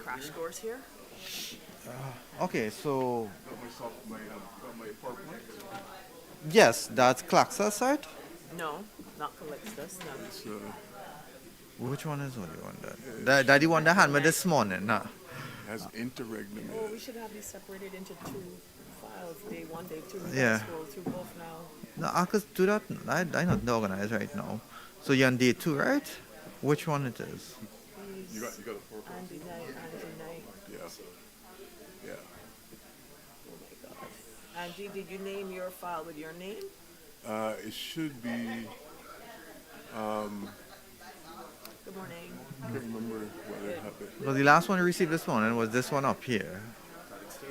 crash course here. Okay, so Got my PowerPoint. yes, that's Claxa's site. No, not Calixtus, no. It's Which one is the one that the one that had me this morning? Nah. has interregnum. Oh, we should have these separated into two files, day one, day two. We Yeah. gotta scroll through both now. No, I could do that. I'm not organized right now. So you're on day 2, right? Which one it is? You got a PowerPoint. Andy Knight. Yeah. Yeah. Oh my God. Angie, did you name your file with your name? It should be. Good morning. I can't remember what happened. Well, the last one I received this morning was this one up here.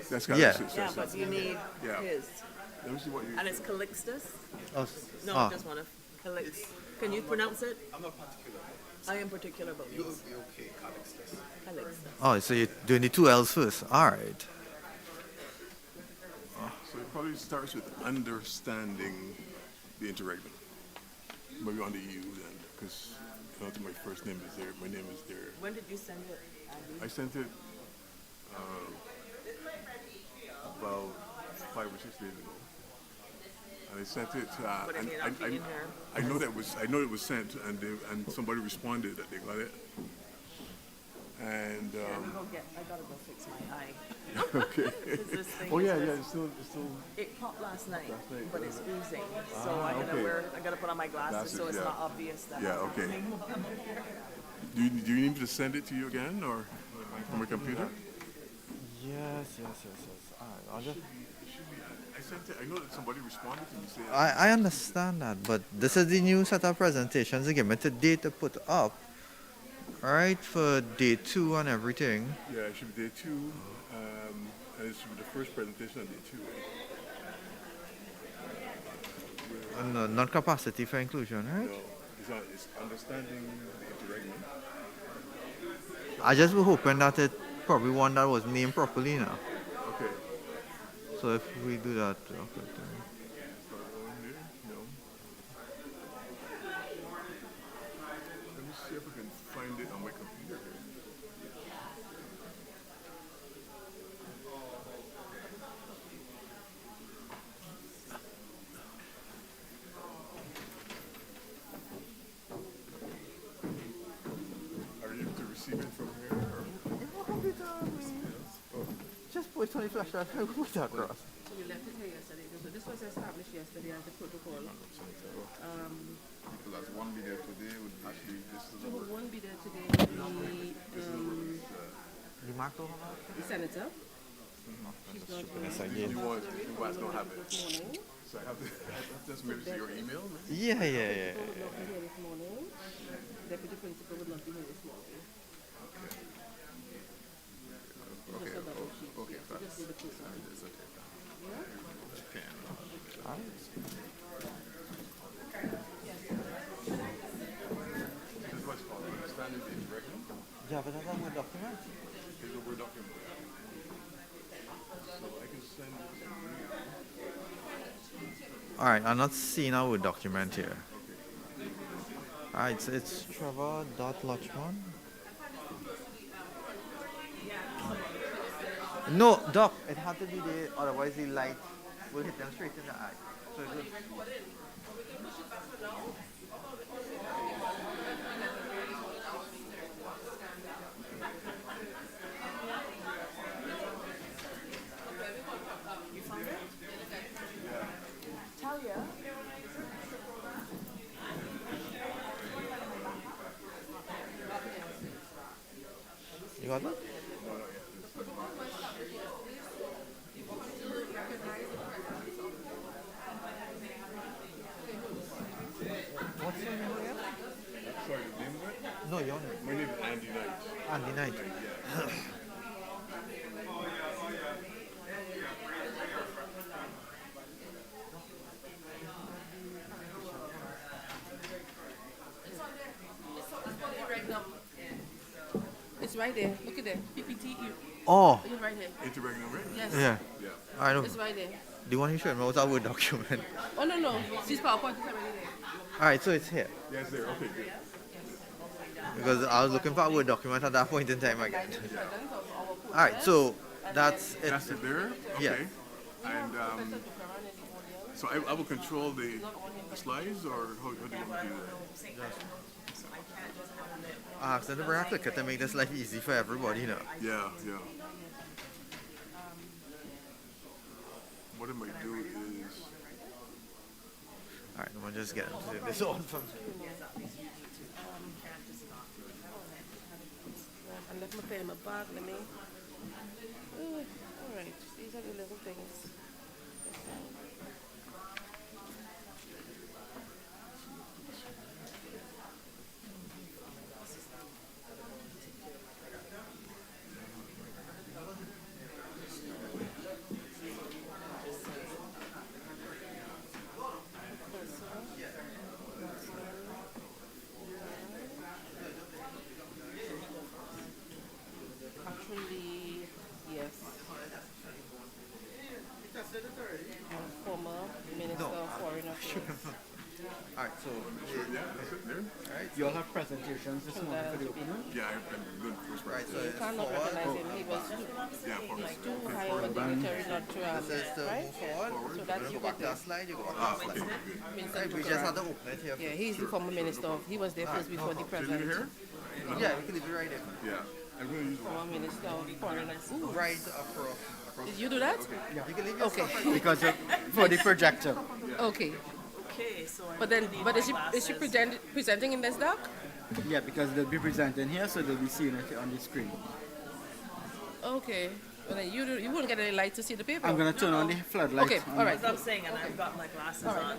That's got Yeah. Yeah, but you need Yeah. his. Let me see what you. And it's Calixtus? Oh, No, ah. just one of Calix. Can you pronounce it? I'm not particular. I am particular about this. You'll be okay, Calixtus. Oh, so you're doing the 2 L's first. All right. So it probably starts with understanding the interregnum. Maybe on the U then, because I don't think my first name is there. My name is there. When did you send it, Andy? I sent it about 5 or 6 days ago, and I sent it. But it may not be in here. I know it was sent, and somebody responded that they got it. And I gotta go fix my eye. okay. This thing Oh is yeah, just- it's still. It popped last night, Last night, but it's oozing. So I gotta put on my glasses so it's yeah. not obvious that. Yeah. Okay. Do you need me to send it to you again, or from a computer? Yes. All right. I'll just. I sent it. I know that somebody responded to me saying. I understand that, but this is the new set of presentations they give me today to put up. All right, for day 2 and everything. Yeah, it should be day 2, and it should be the first presentation on day 2. And non-capacity for inclusion, right? No, it's understanding the interregnum. I just was hoping that it probably one that was named properly now. Okay. So if we do that, okay. Start going there. No. Let me see if I can find it on my computer here. Are you able to receive it from here? Or? Just put 20 flash drive, put that across. So we left it here yesterday. So this was established yesterday as a protocol. Because that's one video today would actually this is So who won't be there today would be You marked over that? the senator. She's not here you guys don't have it. this morning. So I have to just maybe see your email. Yeah. Would not be here this morning. Deputy principal would not be here this morning. Okay. Just a double sheet. Okay. So just do the quick one. It's okay. Yeah? This is what's called understanding the interregnum. Yeah, but that's not my document. Here's a Word document. So I can send it to you. All right, I'm not seeing our document here. All right, so it's Trevor.Lachman. No, Doc, it had to be there, otherwise the light will hit them straight in the eye. So it will... You found it? Talia? You got that? What's your name again? Sorry, the name of it? No, your name. My name is Andy Knight. Andy Knight. It's right there. Look at that. PPT. Oh, It's right here. Interregnum, right? Yes. yeah. Yeah. I know. It's right there. The one you showed me was our Word document. Oh, no. She's PowerPoint is already there. All right, so it's here. Yeah, it's there. Okay, good. because I was looking for a Word document at that point in time again. All right, so that's it. That's it there? Yeah. Okay. And so I will control the slides, or how do you want to do that? Ask them to bring a clicker to make this life easy for everybody, you know. Yeah, yeah. What I might do is... All right, I'm gonna just get into this on from. I left my pen in my bag, let me. All right, these are the little things. Actually, yes. Former Minister of Foreign Affairs. All right, so Yeah, that's it there? You all have presentations this morning for the opening? Yeah, I'm good. First right, so You it's cannot forward. recognize him. He was Yeah, forward. too high of a dignitary not to This is to right? move forward. So that's You you go back got to there. that slide. You go back to Ah, that okay, slide. good. Minister Right, we took just around. had to open it here. Yeah, he's the former minister. He was there first before the So leave it president. here? Yeah, we can leave it right there. Yeah. I'm going to use one. Former minister of foreign affairs. Ooh, Right across. did you do that? You can leave your Okay. stuff right Because for the projector. Okay. Okay, so I But then, really need but my is she glasses. presenting in this doc? Yeah, because they'll be presenting here, so they'll be seeing it on the screen. Okay. Well, then you wouldn't get any light to see the paper. I'm going to turn on the floodlights. Okay, on all right. That's what I'm saying, and I've got my glasses on.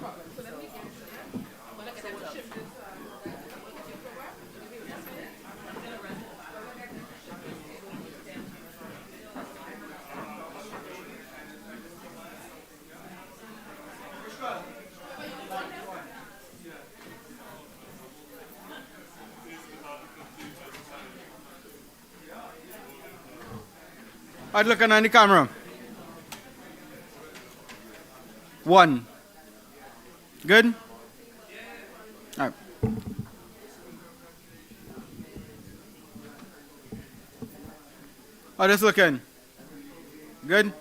I'd looking on the camera. 1. Good? All right. How this looking? Good?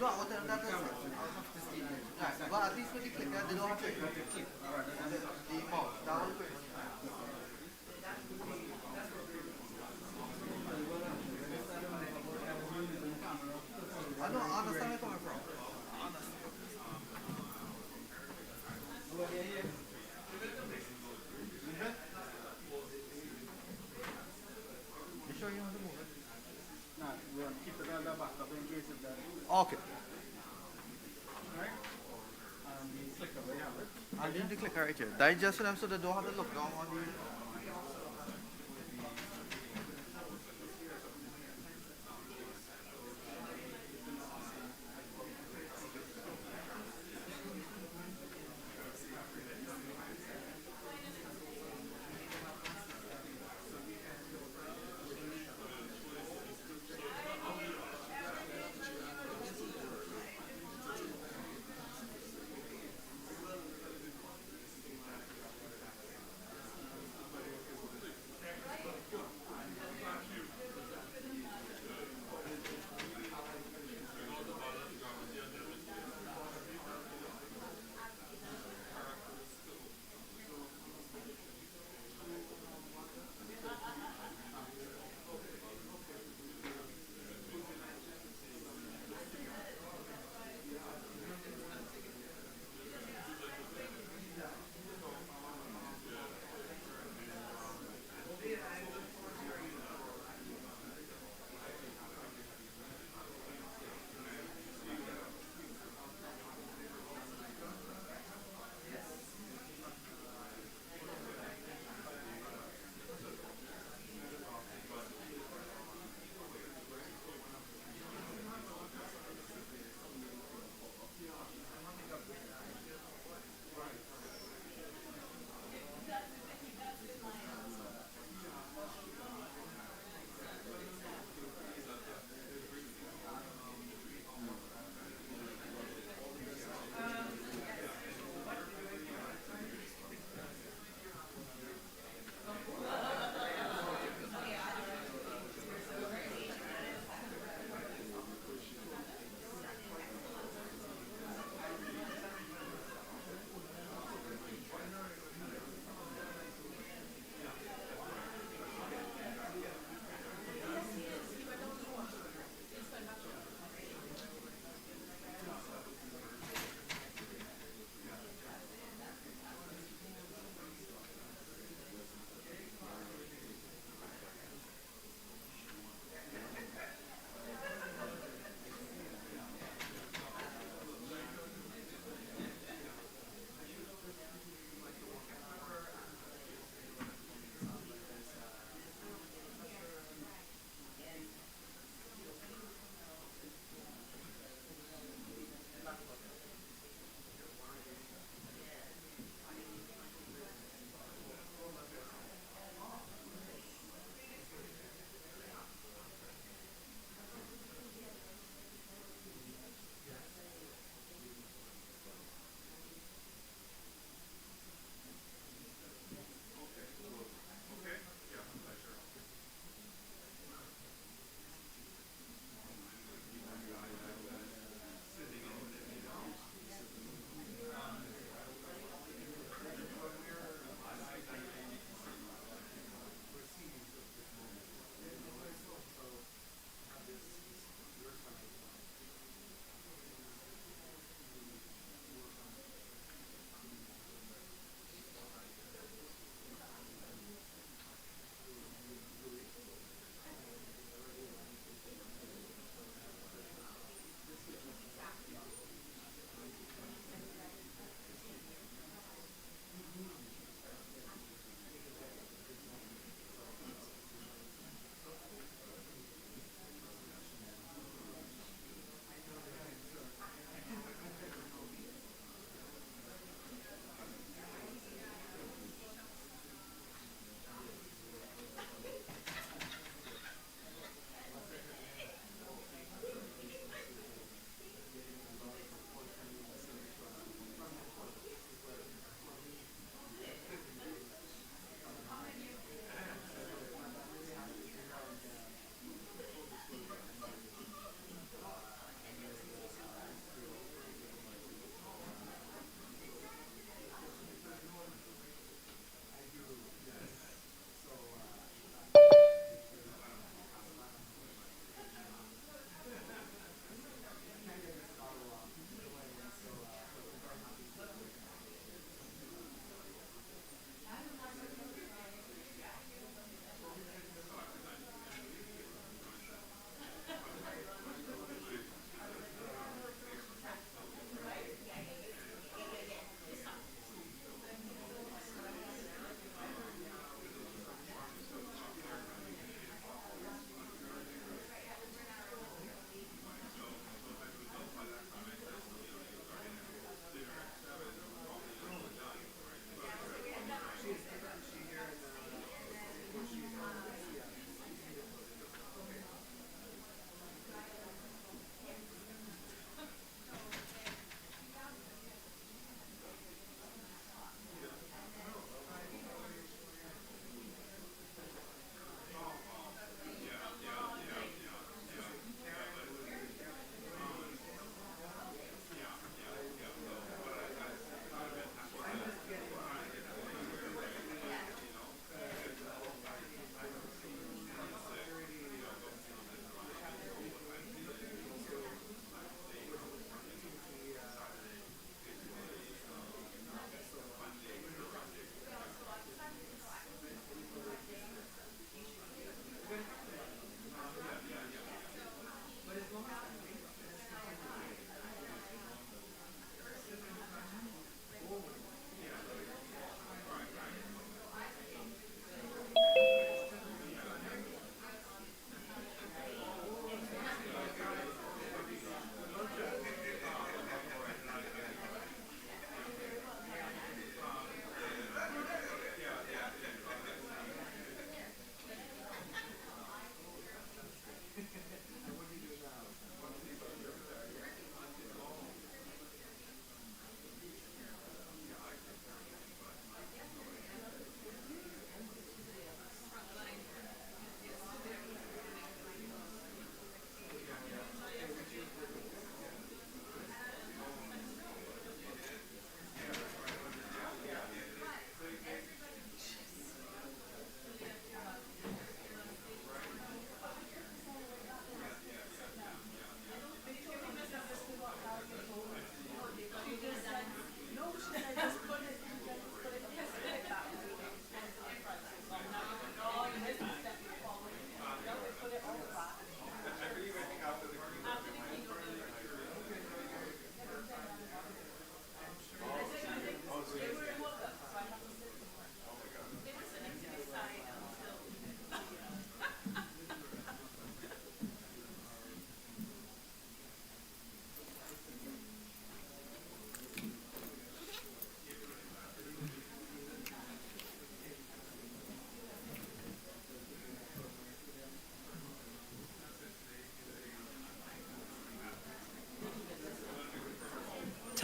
No, I'll tell them that is. Right, but at least with the clicker, they don't have to click. The mouse, that will quick. I know, I understand where you're coming from. You sure you want to move it? No, we'll keep it on the back up in case of that. Okay. The clicker, where you have it. I'll leave the clicker right here. Digest for them so they don't have to look down on the...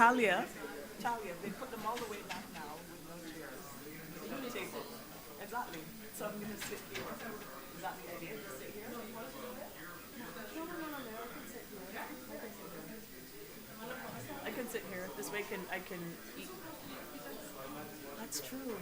Talia, they put them all the way back now with no chairs. No table. Exactly. So I'm gonna sit here. Is that the idea? Just sit here? No, I can sit here. This way I can eat. That's true.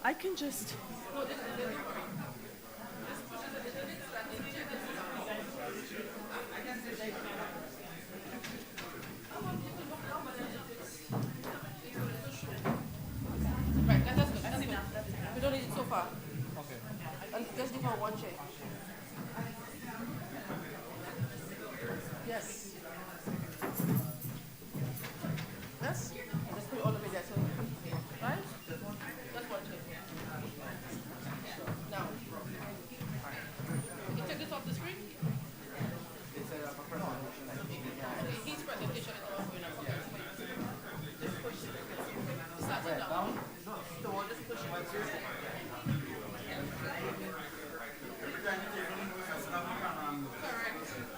I can just. Right, that's good. That's enough. We don't need it so far. Okay. And just give her one chair. Yes. Yes? Just put it all the way there. So, right? Just one chair. Now. You can take this off the screen? Okay, his presentation is not going on. Just push it. Start it down. No, just push it.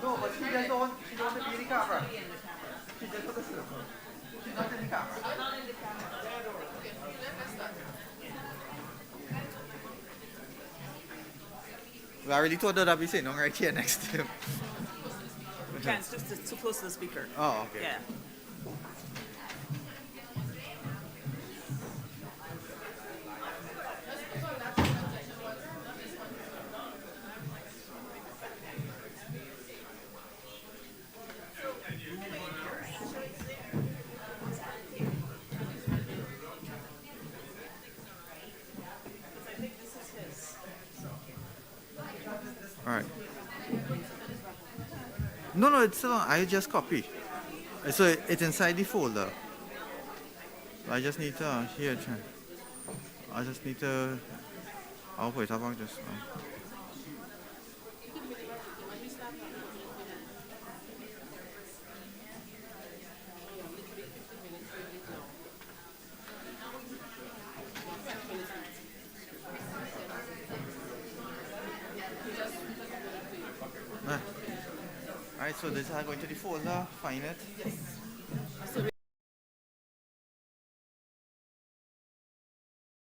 No, but she just don't want to be in the camera. She just took a circle. She's not in the camera. I really thought that I'd be sitting right here next to him. Can't, it's just too close to the speaker. Oh, okay. Yeah. All right. No, it's still on. I just copy. So it's inside the folder. I just need to here. I just need to. I'll put it up on just. Alright, so this is going to the folder, find it.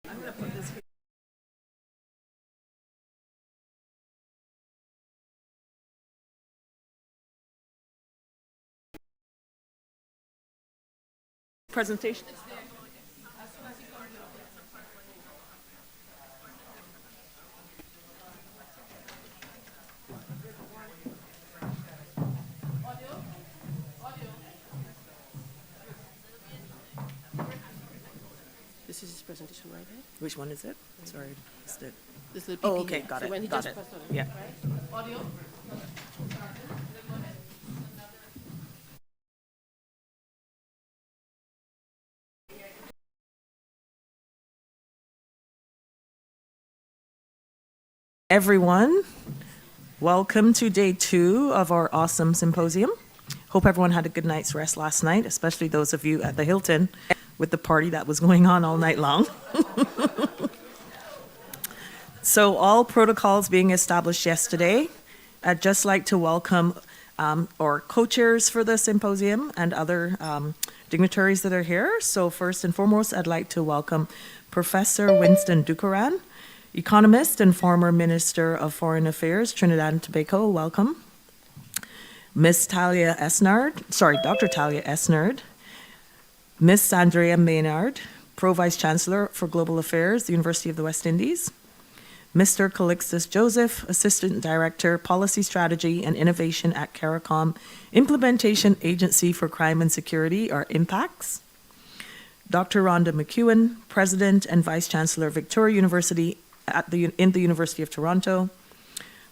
I'm going to put this here. Presentation. This is his presentation right here. Which one is it? Sorry, missed it. This little Oh, PP okay, here. got So it, when he got just it. pressed on it, Yeah. right? Audio. Everyone, welcome to day 2 of our awesome symposium. Hope everyone had a good night's rest last night, especially those of you at the Hilton with the party that was going on all night long. So all protocols being established yesterday, I'd just like to welcome or co-chairs for the symposium and other dignitaries that are here. So first and foremost, I'd like to welcome Professor Winston Ducaran, economist and former Minister of Foreign Affairs, Trinidad and Tobago. Welcome. Dr. Talia Esnard, Miss Andrea Maynard, Pro-Vice Chancellor for Global Affairs, the University of the West Indies, Mr. Calixtus Joseph, Assistant Director, Policy Strategy and Innovation at CARICOM Implementation Agency for Crime and Security, or IMPACTS, Dr. Rhonda McEwen, President and Vice Chancellor, Victoria University in the University of Toronto,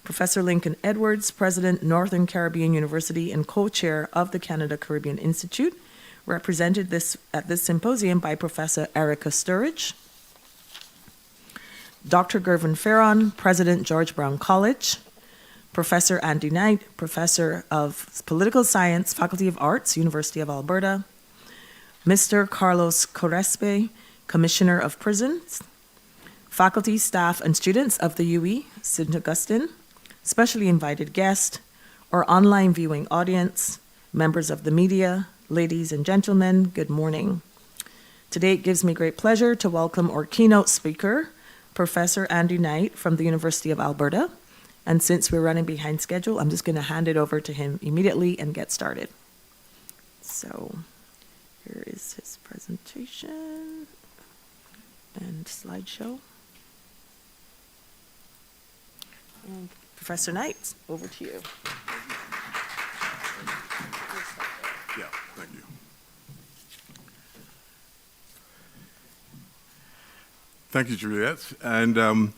Professor Lincoln Edwards, President, Northern Caribbean University and co-chair of the Canada-Caribbean Institute, represented at this symposium by Professor Erica Sturridge, Dr. Gervin Ferron, President, George Brown College, Professor Andy Knight, Professor of Political Science, Faculty of Arts, University of Alberta, Mr. Carlos Corespe, Commissioner of Prisons, faculty, staff, and students of the UE, St. Augustine, specially invited guest, or online viewing audience, members of the media, ladies and gentlemen, good morning. Today it gives me great pleasure to welcome our keynote speaker, Professor Andy Knight from the University of Alberta. And since we're running behind schedule, I'm just going to hand it over to him immediately and get started. So here is his presentation and slideshow. And Professor Knight, over to you. Yeah, thank you. Thank you, Juliet. And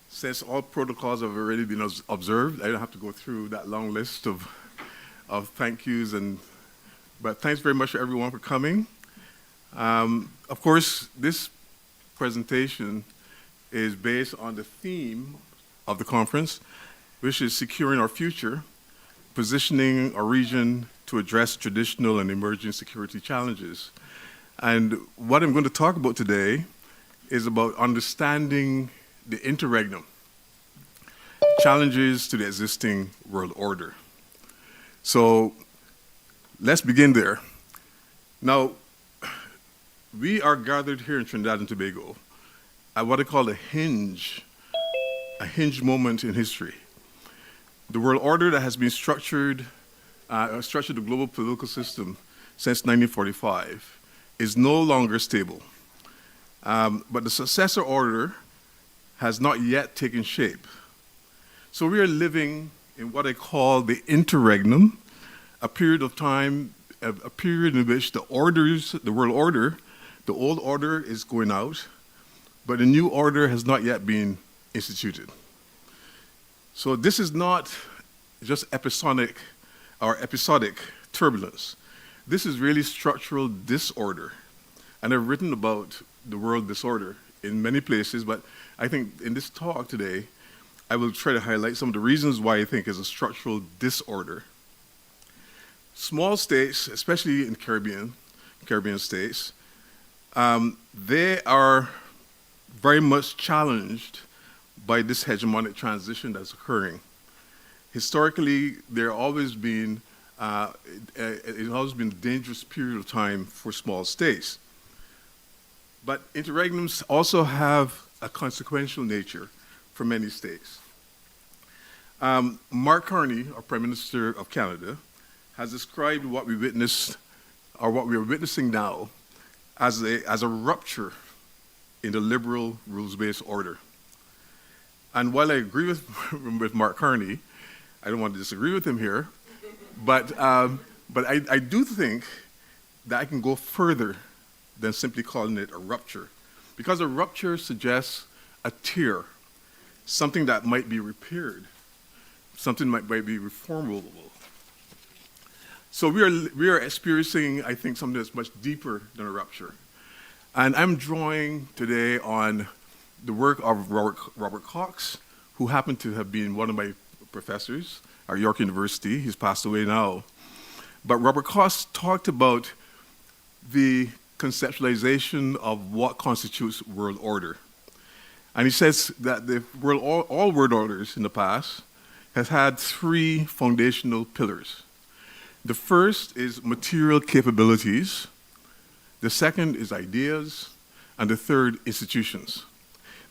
since all protocols have already been observed, I don't have to go through that long list of thank yous. But thanks very much to everyone for coming. Of course, this presentation is based on the theme of the conference, which is securing our future, positioning our region to address traditional and emerging security challenges. And what I'm going to talk about today is about understanding the interregnum, challenges to the existing world order. So let's begin there. Now, we are gathered here in Trinidad and Tobago at what I call a hinge moment in history. The world order that has been structured the global political system since 1945 is no longer stable. But the successor order has not yet taken shape. So we are living in what I call the interregnum, a period of time, a period in which the world order, the old order is going out, but the new order has not yet been instituted. So this is not just episodic turbulence. This is really structural disorder. And I've written about the world disorder in many places, but I think in this talk today, I will try to highlight some of the reasons why I think it's a structural disorder. Small states, especially in Caribbean states, they are very much challenged by this hegemonic transition that's occurring. Historically, it's always been a dangerous period of time for small states. But interregnums also have a consequential nature for many states. Mark Carney, our Prime Minister of Canada, has described what we witnessed, or what we are witnessing now, as a rupture in the liberal rules-based order. And while I agree with Mark Carney, I don't want to disagree with him here, but I do think that I can go further than simply calling it a rupture, because a rupture suggests a tear, something that might be repaired, something might be reformable. So we are experiencing, I think, something that's much deeper than a rupture. And I'm drawing today on the work of Robert Cox, who happened to have been one of my professors at York University. He's passed away now. But Robert Cox talked about the conceptualization of what constitutes world order. And he says that all world orders in the past has had three foundational pillars. The first is material capabilities, the second is ideas, and the third, institutions.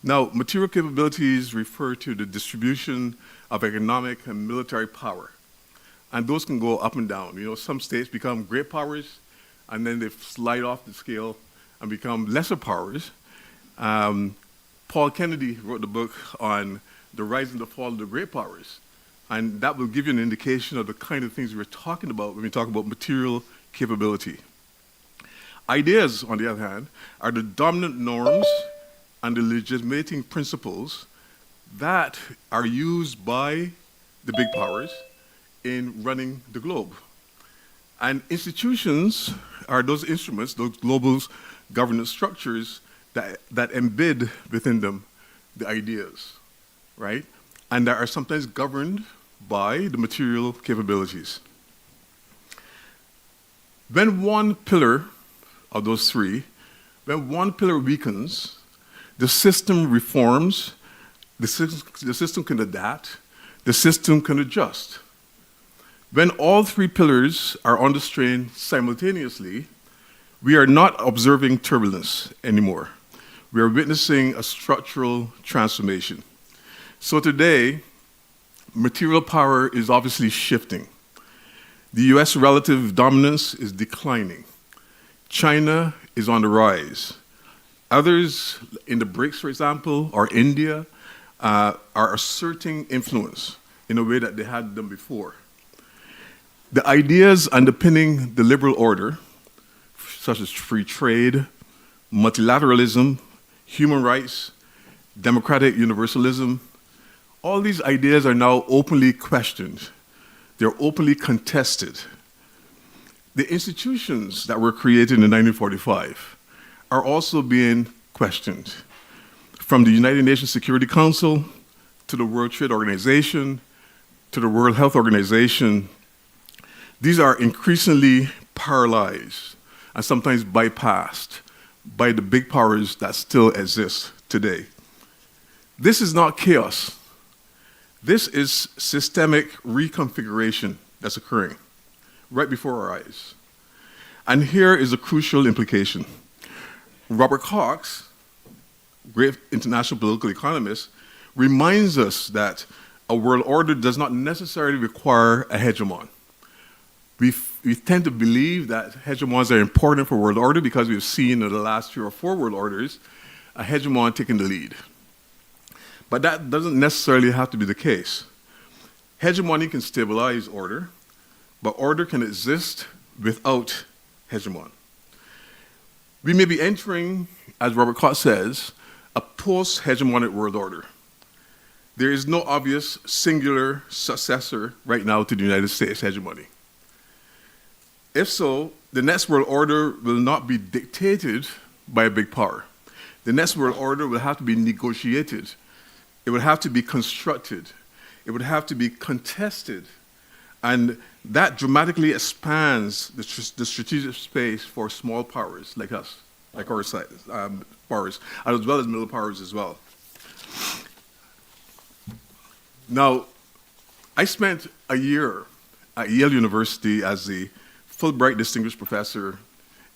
Now, material capabilities refer to the distribution of economic and military power. And those can go up and down. You know, some states become great powers, and then they slide off the scale and become lesser powers. Paul Kennedy wrote the book on the rise and the fall of the great powers. And that will give you an indication of the kind of things we're talking about when we talk about material capability. Ideas, on the other hand, are the dominant norms and the legitimating principles that are used by the big powers in running the globe. And institutions are those instruments, those global governance structures that embed within them the ideas, right? And that are sometimes governed by the material capabilities. When one pillar of those three, when one pillar weakens, the system reforms, the system can adapt, the system can adjust. When all three pillars are under strain simultaneously, we are not observing turbulence anymore. We are witnessing a structural transformation. So today, material power is obviously shifting. The US relative dominance is declining. China is on the rise. Others in the BRICS, for example, or India, are asserting influence in a way that they hadn't done before. The ideas underpinning the liberal order, such as free trade, multilateralism, human rights, democratic universalism, all these ideas are now openly questioned. They're openly contested. The institutions that were created in 1945 are also being questioned. From the United Nations Security Council to the World Trade Organization to the World Health Organization, these are increasingly paralyzed and sometimes bypassed by the big powers that still exist today. This is not chaos. This is systemic reconfiguration that's occurring right before our eyes. And here is a crucial implication. Robert Cox, great international political economist, reminds us that a world order does not necessarily require a hegemon. We tend to believe that hegemons are important for world order because we've seen in the last 3 or 4 world orders a hegemon taking the lead. But that doesn't necessarily have to be the case. Hegemony can stabilize order, but order can exist without hegemon. We may be entering, as Robert Cox says, a post-hegemonic world order. There is no obvious singular successor right now to the United States hegemony. If so, the next world order will not be dictated by a big power. The next world order will have to be negotiated. It would have to be constructed. It would have to be contested. And that dramatically expands the strategic space for small powers like us, like our powers, as well as middle powers as well. Now, I spent a year at Yale University as the Fulbright Distinguished Professor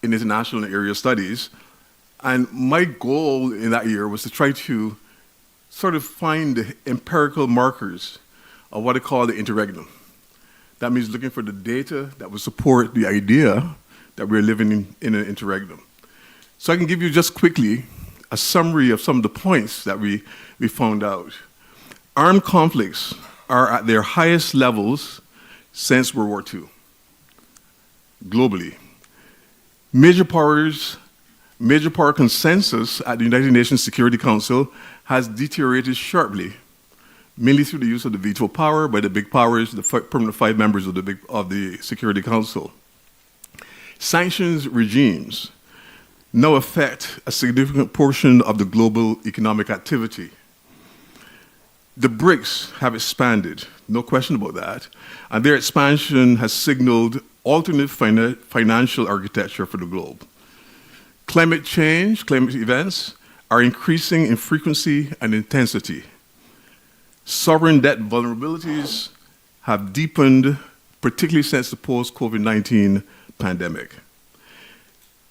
in International and Area Studies, and my goal in that year was to try to sort of find the empirical markers of what I call the interregnum. That means looking for the data that would support the idea that we're living in an interregnum. So I can give you just quickly a summary of some of the points that we found out. Armed conflicts are at their highest levels since World War II, globally. Major power consensus at the United Nations Security Council has deteriorated sharply, mainly through the use of the veto power by the big powers, the permanent 5 members of the Security Council. Sanctions regimes now affect a significant portion of the global economic activity. The BRICS have expanded, no question about that, and their expansion has signaled alternate financial architecture for the globe. Climate change, climate events are increasing in frequency and intensity. Sovereign debt vulnerabilities have deepened particularly since the post-COVID-19 pandemic.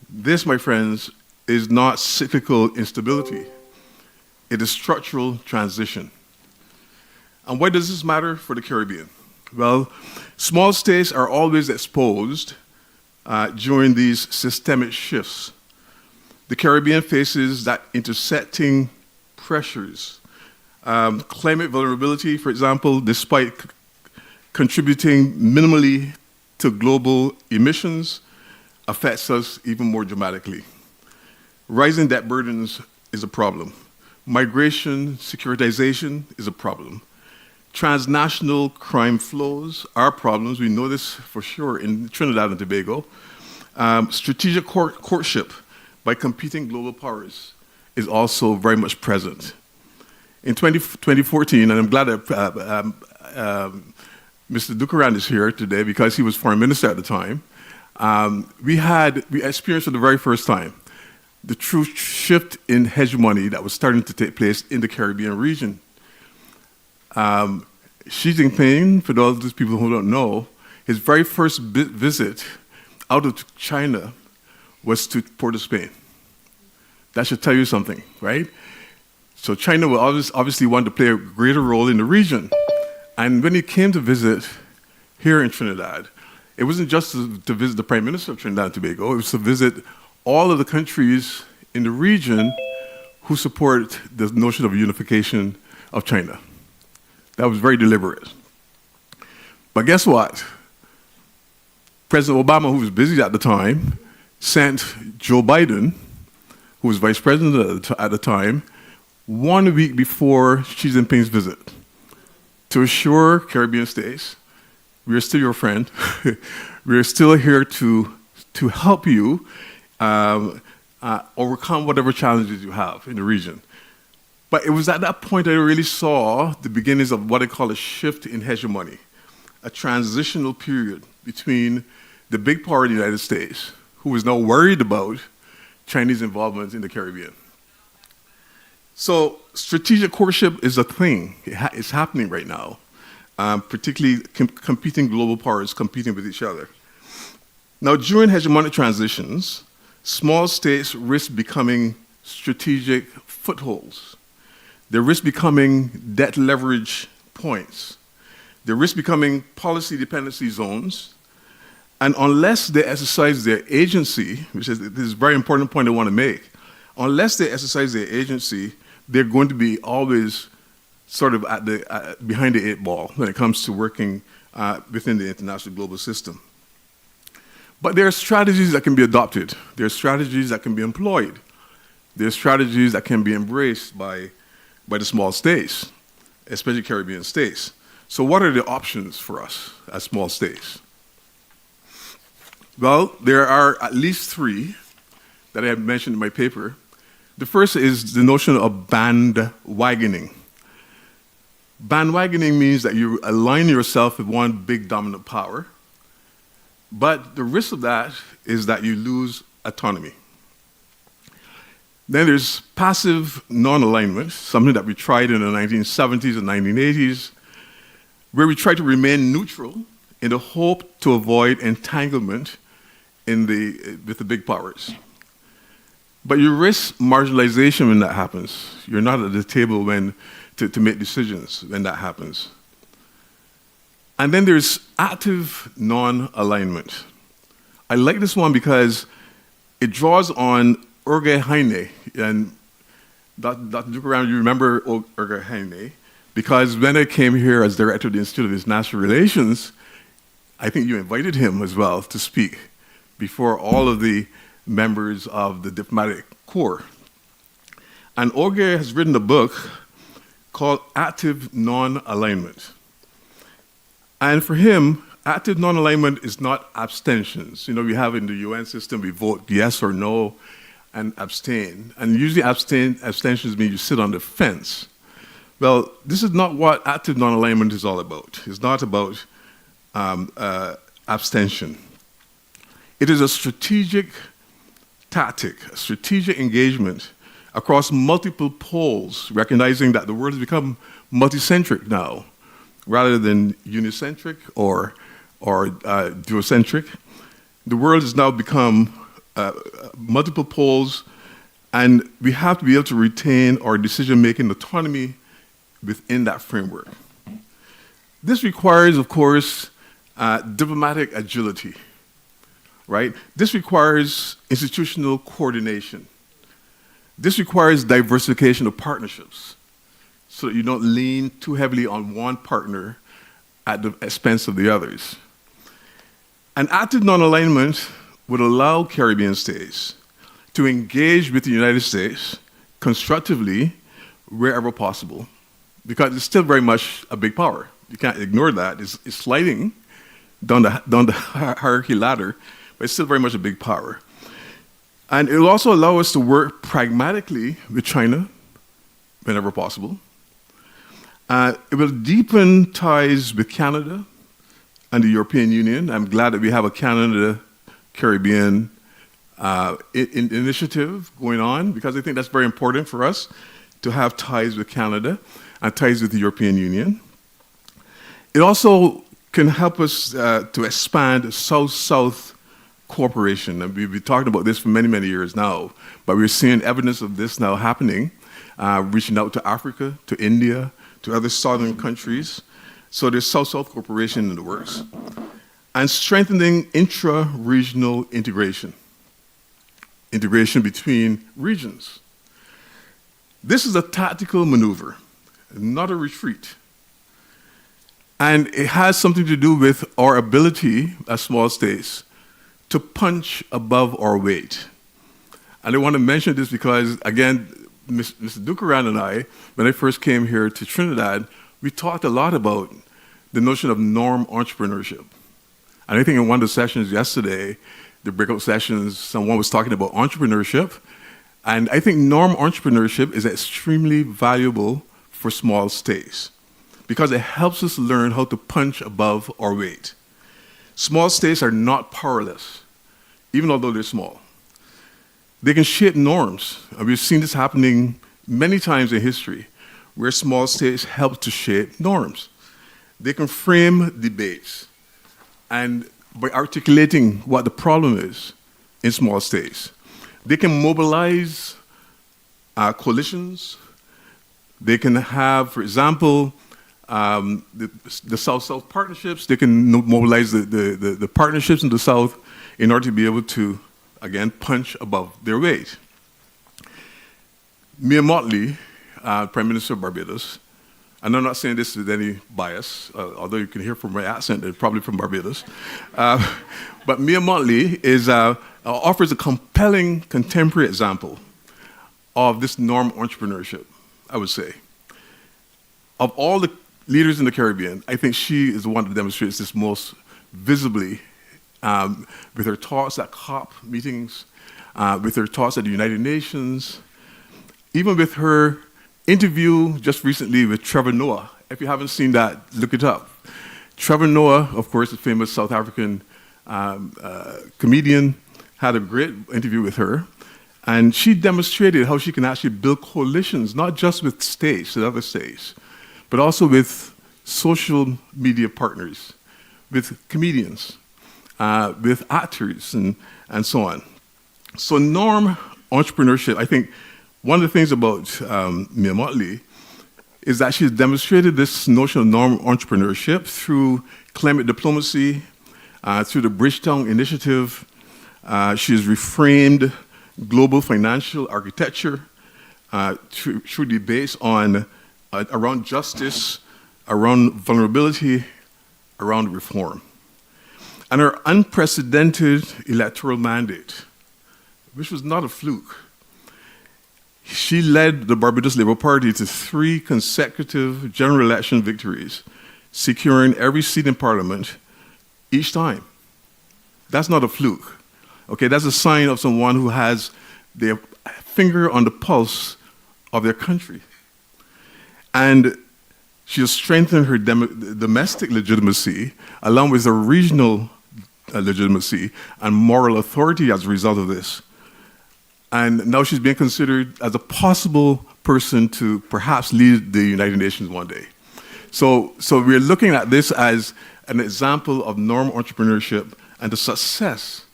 This, my friends, is not cyclical instability. It is structural transition. And why does this matter for the Caribbean? Well, small states are always exposed during these systemic shifts. The Caribbean faces that intersecting pressures. Climate vulnerability, for example, despite contributing minimally to global emissions, affects us even more dramatically. Rising debt burdens is a problem. Migration, securitization is a problem. Transnational crime flows are problems. We know this for sure in Trinidad and Tobago. Strategic courtship by competing global powers is also very much present. In 2014, and I'm glad that Mr. Dukaran is here today because he was foreign minister at the time, we experienced for the very first time the true shift in hegemony that was starting to take place in the Caribbean region. Xi Jinping, for those people who don't know, his very first visit out of China was to Port of Spain. That should tell you something, right? So China will obviously want to play a greater role in the region. And when he came to visit here in Trinidad, it wasn't just to visit the Prime Minister of Trinidad and Tobago, it was to visit all of the countries in the region who support the notion of unification of China. That was very deliberate. But guess what? President Obama, who was busy at the time, sent Joe Biden, who was vice president at the time, 1 week before Xi Jinping's visit, to assure Caribbean states, we are still your friend. We are still here to help you overcome whatever challenges you have in the region. But it was at that point that I really saw the beginnings of what I call a shift in hegemony, a transitional period between the big power of the United States, who was now worried about Chinese involvement in the Caribbean. So strategic courtship is a thing. It's happening right now, particularly competing global powers competing with each other. Now, during hegemonic transitions, small states risk becoming strategic footholds. They risk becoming debt leverage points. They risk becoming policy dependency zones. And unless they exercise their agency, which is this very important point I want to make, unless they exercise their agency, they're going to be always sort of behind the 8 ball when it comes to working within the international global system. But there are strategies that can be adopted. There are strategies that can be employed. There are strategies that can be embraced by the small states, especially Caribbean states. So what are the options for us as small states? Well, there are at least 3 that I have mentioned in my paper. The first is the notion of bandwagoning. Bandwagoning means that you align yourself with one big dominant power, but the risk of that is that you lose autonomy. Then there's passive non-alignment, something that we tried in the 1970s and 1980s, where we try to remain neutral in the hope to avoid entanglement with the big powers. But you risk marginalization when that happens. You're not at the table to make decisions when that happens. And then there's active non-alignment. I like this one because it draws on Jorge Heine. And Dr. Dukaran, you remember Jorge Heine, because when I came here as director of the Institute of International Relations, I think you invited him as well to speak before all of the members of the diplomatic corps. And Jorge has written a book called Active Non-Alignment. And for him, active non-alignment is not abstentions. You know, we have in the UN system, we vote yes or no and abstain. And usually abstentions mean you sit on the fence. Well, this is not what active non-alignment is all about. It's not about abstention. It is a strategic tactic, a strategic engagement across multiple poles, recognizing that the world has become multicentric now, rather than unicentric or or geocentric. The world has now become multiple poles, and we have to be able to retain our decision-making autonomy within that framework. This requires, of course, diplomatic agility, right? This requires institutional coordination. This requires diversification of partnerships so that you don't lean too heavily on one partner at the expense of the others. An active non-alignment would allow Caribbean states to engage with the United States constructively wherever possible, because it's still very much a big power. You can't ignore that. It's sliding down the hierarchy ladder, but it's still very much a big power. And it will also allow us to work pragmatically with China whenever possible. It will deepen ties with Canada and the European Union. I'm glad that we have a Canada-Caribbean initiative going on, because I think that's very important for us to have ties with Canada and ties with the European Union. It also can help us to expand South-South cooperation. And we've been talking about this for many, many years now, but we're seeing evidence of this now happening, reaching out to Africa, to India, to other southern countries. So there's South-South cooperation in the works. And strengthening intra-regional integration between regions. This is a tactical maneuver, not a retreat. And it has something to do with our ability as small states to punch above our weight. And I want to mention this because, again, Mr. Dukaran and I, when I first came here to Trinidad, we talked a lot about the notion of norm entrepreneurship. And I think in one of the sessions yesterday, the breakout sessions, someone was talking about entrepreneurship. And I think norm entrepreneurship is extremely valuable for small states because it helps us learn how to punch above our weight. Small states are not powerless, even although they're small. They can shape norms, and we've seen this happening many times in history, where small states help to shape norms. They can frame debates, and by articulating what the problem is in small states, they can mobilize coalitions. They can have, for example, the South-South partnerships. They can mobilize the partnerships in the South in order to be able to, again, punch above their weight. Mia Mottley, Prime Minister of Barbados, and I'm not saying this with any bias, although you can hear from my accent, they're probably from Barbados. But Mia Mottley offers a compelling contemporary example of this norm entrepreneurship, I would say. Of all the leaders in the Caribbean, I think she is the one that demonstrates this most visibly with her talks at COP meetings, with her talks at the United Nations, even with her interview just recently with Trevor Noah. If you haven't seen that, look it up. Trevor Noah, of course, a famous South African comedian, had a great interview with her. And she demonstrated how she can actually build coalitions, not just with states and other states, but also with social media partners, with comedians, with actors, and so on. So norm entrepreneurship, I think one of the things about Mia Mottley is that she's demonstrated this notion of norm entrepreneurship through climate diplomacy, through the Bridgetown Initiative. She has reframed global financial architecture through debates on around justice, around vulnerability, around reform. And her unprecedented electoral mandate, which was not a fluke. She led the Barbados Labour Party to 3 consecutive general election victories, securing every seat in Parliament each time. That's not a fluke. Okay, that's a sign of someone who has their finger on the pulse of their country. And she has strengthened her domestic legitimacy along with her regional legitimacy and moral authority as a result of this. And now she's being considered as a possible person to perhaps lead the United Nations one day. So we're looking at this as an example of normal entrepreneurship and the success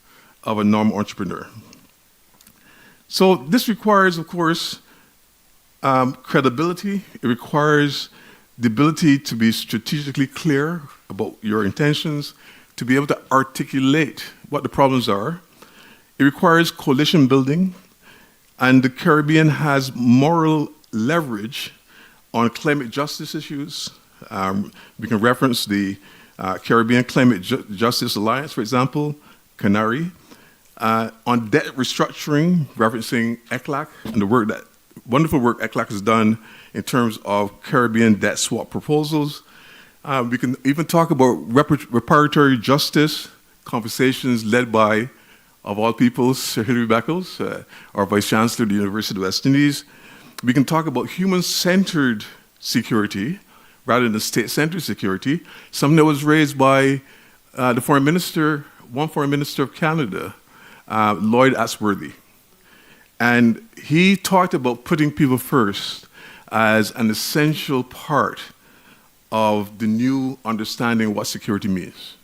of a normal entrepreneur. So this requires, of course, credibility. It requires the ability to be strategically clear about your intentions, to be able to articulate what the problems are. It requires coalition building, and the Caribbean has moral leverage on climate justice issues. We can reference the Caribbean Climate Justice Alliance, for example, CANARI. On debt restructuring, referencing ECLAC and the wonderful work ECLAC has done in terms of Caribbean debt swap proposals. We can even talk about reparatory justice, conversations led by, of all people, Sir Hilary Beckles, our Vice Chancellor of the University of the West Indies. We can talk about human-centered security rather than state-centered security, something that was raised by one Foreign Minister of Canada, Lloyd Asworthy. And he talked about putting people first as an essential part of the new understanding of what security means.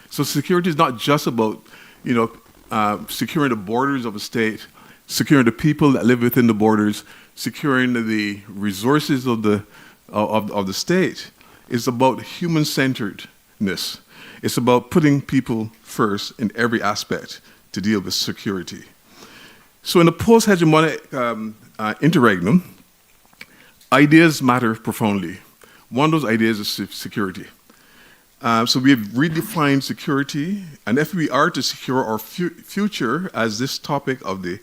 So security is not just about, securing the borders of a state, securing the people that live within the borders, securing the resources of the state. It's about human-centeredness. It's about putting people first in every aspect to deal with security. So in the post-hegemonic interregnum, ideas matter profoundly. One of those ideas is security. So we have redefined security, and if we are to secure our future, as this topic of the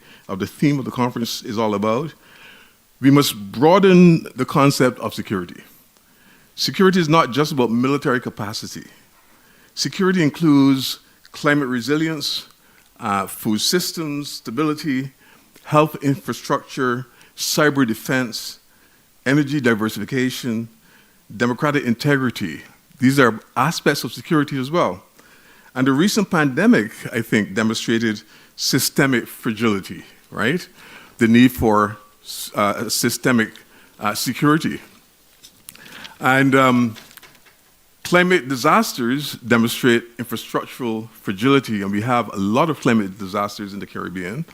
theme of the conference is all about, we must broaden the concept of security. Security is not just about military capacity. Security includes climate resilience, food systems, stability, health infrastructure, cyber defense, energy diversification, democratic integrity. These are aspects of security as well. And the recent pandemic, I think, demonstrated systemic fragility, right? The need for systemic security. And climate disasters demonstrate infrastructural fragility, and we have a lot of climate disasters in the Caribbean.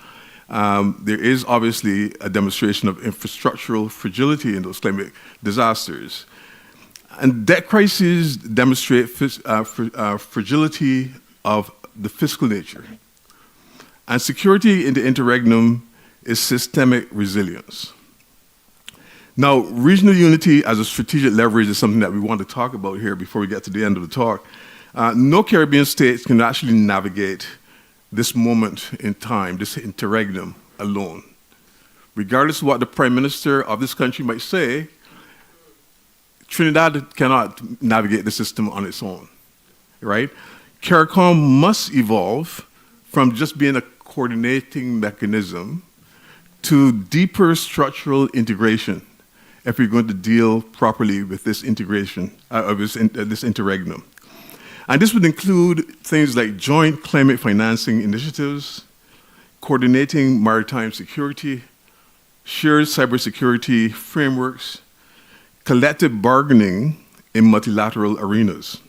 There is obviously a demonstration of infrastructural fragility in those climate disasters. And debt crises demonstrate fragility of the fiscal nature. And security in the interregnum is systemic resilience. Now, regional unity as a strategic leverage is something that we want to talk about here before we get to the end of the talk. No Caribbean states can actually navigate this moment in time, this interregnum, alone. Regardless of what the Prime Minister of this country might say, Trinidad cannot navigate the system on its own, right? CARICOM must evolve from just being a coordinating mechanism to deeper structural integration if we're going to deal properly with this integration, this interregnum. And this would include things like joint climate financing initiatives, coordinating maritime security, shared cybersecurity frameworks, collective bargaining in multilateral arenas.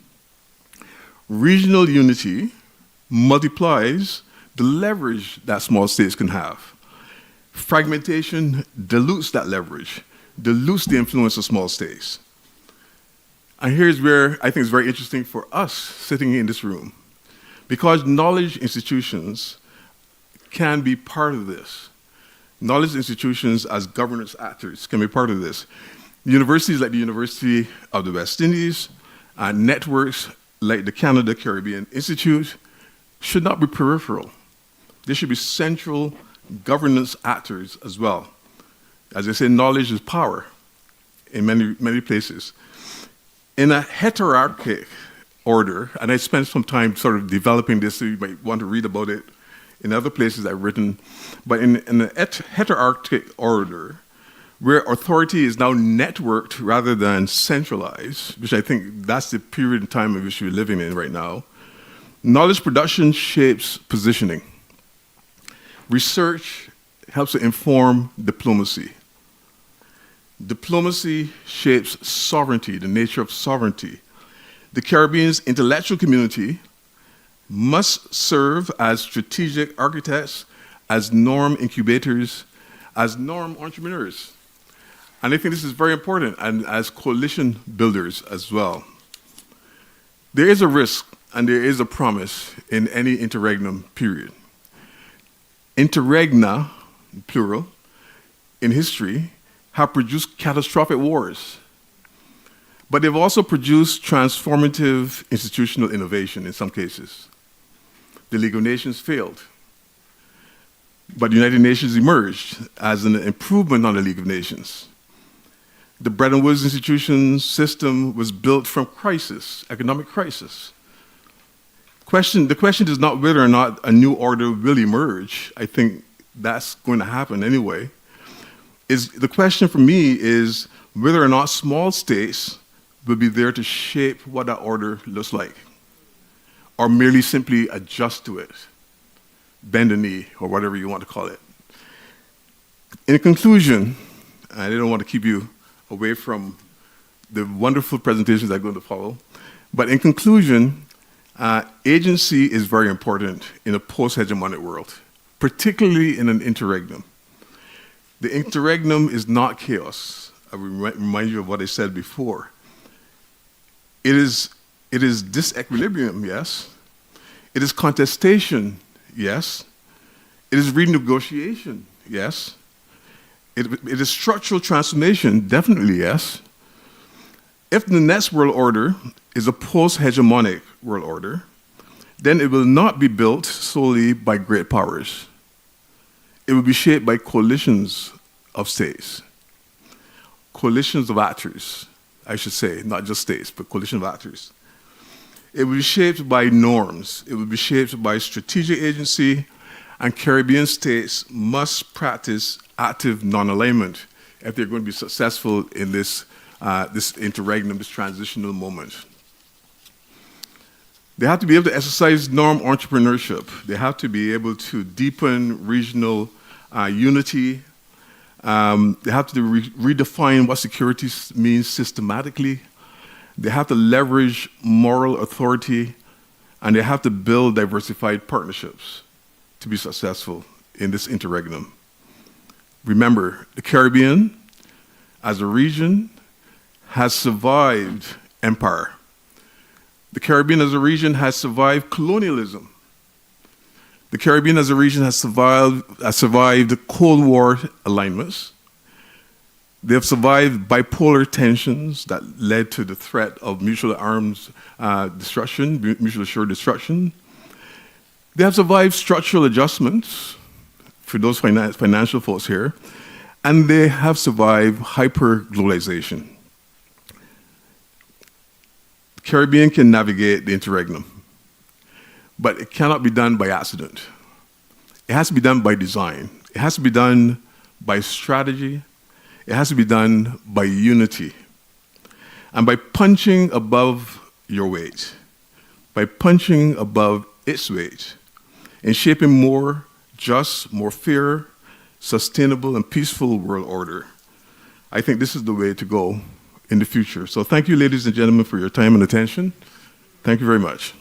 Regional unity multiplies the leverage that small states can have. Fragmentation dilutes that leverage, dilutes the influence of small states. And here's where I think it's very interesting for us sitting in this room, because knowledge institutions can be part of this. Knowledge institutions as governance actors can be part of this. Universities like the University of the West Indies, and networks like the Canada Caribbean Institute should not be peripheral. They should be central governance actors as well. As I say, knowledge is power in many places. In a heterarchic order, and I spent some time sort of developing this, so you might want to read about it in other places I've written, but in a heterarchic order, where authority is now networked rather than centralized, which I think that's the period in time in which we're living in right now, knowledge production shapes positioning. Research helps to inform diplomacy. Diplomacy shapes sovereignty, the nature of sovereignty. The Caribbean's intellectual community must serve as strategic architects, as norm incubators, as norm entrepreneurs. And I think this is very important, and as coalition builders as well. There is a risk and there is a promise in any interregnum period. Interregna, plural, in history, have produced catastrophic wars. But they've also produced transformative institutional innovation in some cases. The League of Nations failed, but the United Nations emerged as an improvement on the League of Nations. The Bretton Woods institution system was built from crisis, economic crisis. The question is not whether or not a new order will emerge. I think that's going to happen anyway. The question for me is whether or not small states will be there to shape what that order looks like, or merely simply adjust to it, bend a knee, or whatever you want to call it. In conclusion, I don't want to keep you away from the wonderful presentations that are going to follow, but in conclusion, agency is very important in a post-hegemonic world, particularly in an interregnum. The interregnum is not chaos. I will remind you of what I said before. It is disequilibrium, yes. It is contestation, yes. It is renegotiation, yes. It is structural transformation, definitely yes. If the next world order is a post-hegemonic world order, then it will not be built solely by great powers. It will be shaped by coalitions of states, coalitions of actors, I should say, not just states, but coalition of actors. It will be shaped by norms. It will be shaped by strategic agency, and Caribbean states must practice active non-alignment if they're going to be successful in this interregnum, this transitional moment. They have to be able to exercise norm entrepreneurship. They have to be able to deepen regional unity. They have to redefine what security means systematically. They have to leverage moral authority, and they have to build diversified partnerships to be successful in this interregnum. Remember, the Caribbean, as a region, has survived empire. The Caribbean as a region has survived colonialism. The Caribbean as a region has survived Cold War alignments. They have survived bipolar tensions that led to the threat of mutual arms destruction, mutual assured destruction. They have survived structural adjustments, for those financial folks here, and they have survived hyper-globalization. The Caribbean can navigate the interregnum, but it cannot be done by accident. It has to be done by design. It has to be done by strategy. It has to be done by unity. And by punching above your weight, by punching above its weight, and shaping more just, more fair, sustainable, and peaceful world order. I think this is the way to go in the future. So thank you, ladies and gentlemen, for your time and attention. Thank you very much.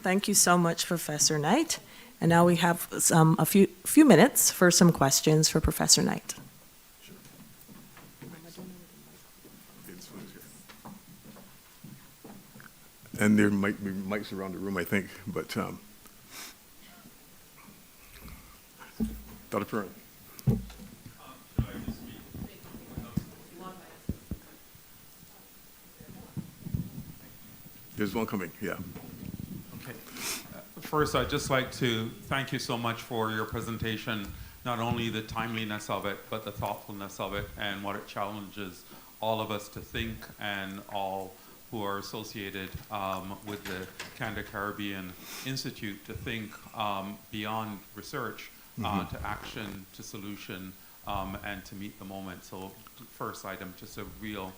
Thank you so much, Professor Knight. And now we have a few minutes for some questions for Professor Knight. And there might be mics around the room, I think, but Dr. Perrin. There's one coming, yeah. Okay. First, I'd just like to thank you so much for your presentation, not only the timeliness of it, but the thoughtfulness of it and what it challenges all of us to think, and all who are associated with the Canada Caribbean Institute to think beyond research to action, to solution, and to meet the moment. So first item, just a real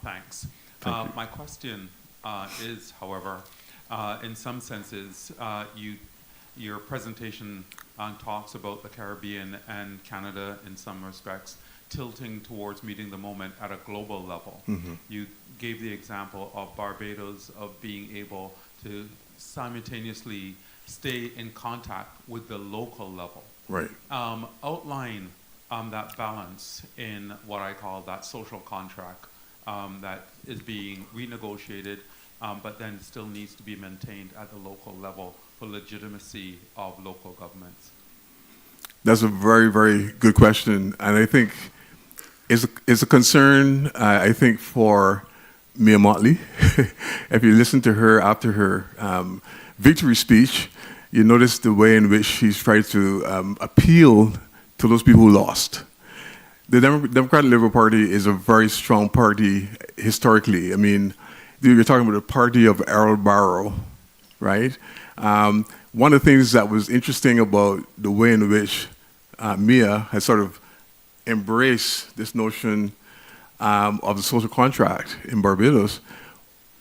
thanks. My question is, however, in some senses, your presentation talks about the Caribbean and Canada in some respects tilting towards meeting the moment at a global level. You gave the example of Barbados of being able to simultaneously stay in contact with the local level. Right. Outline that balance in what I call that social contract that is being renegotiated, but then still needs to be maintained at the local level for legitimacy of local governments. That's a very, very good question, and I think it's a concern. I think for Mia Motley, if you listen to her after her victory speech, you notice the way in which she's tried to appeal to those people who lost. The Democratic Labour Party is a very strong party historically. I mean, you're talking about the party of Errol Barrow, right? One of the things that was interesting about the way in which Mia has sort of embraced this notion of the social contract in Barbados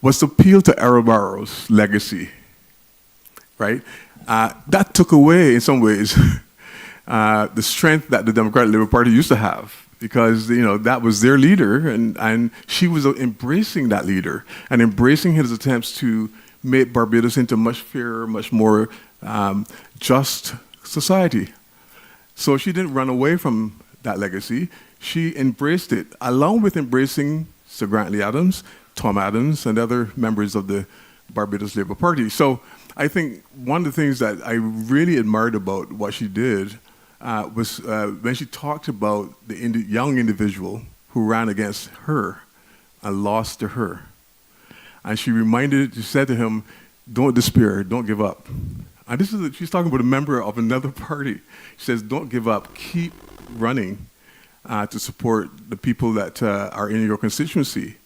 was to appeal to Errol Barrow's legacy, right? That took away, in some ways, the strength that the Democratic Labour Party used to have, because that was their leader, and she was embracing that leader and embracing his attempts to make Barbados into a much fairer, much more just society. So she didn't run away from that legacy. She embraced it, along with embracing Sir Grantley Adams, Tom Adams, and other members of the Barbados Labour Party. So I think one of the things that I really admired about what she did was when she talked about the young individual who ran against her and lost to her. And she said to him, "Don't despair, don't give up." And she's talking about a member of another party. She says, "Don't give up, keep running to support the people that are in your constituency."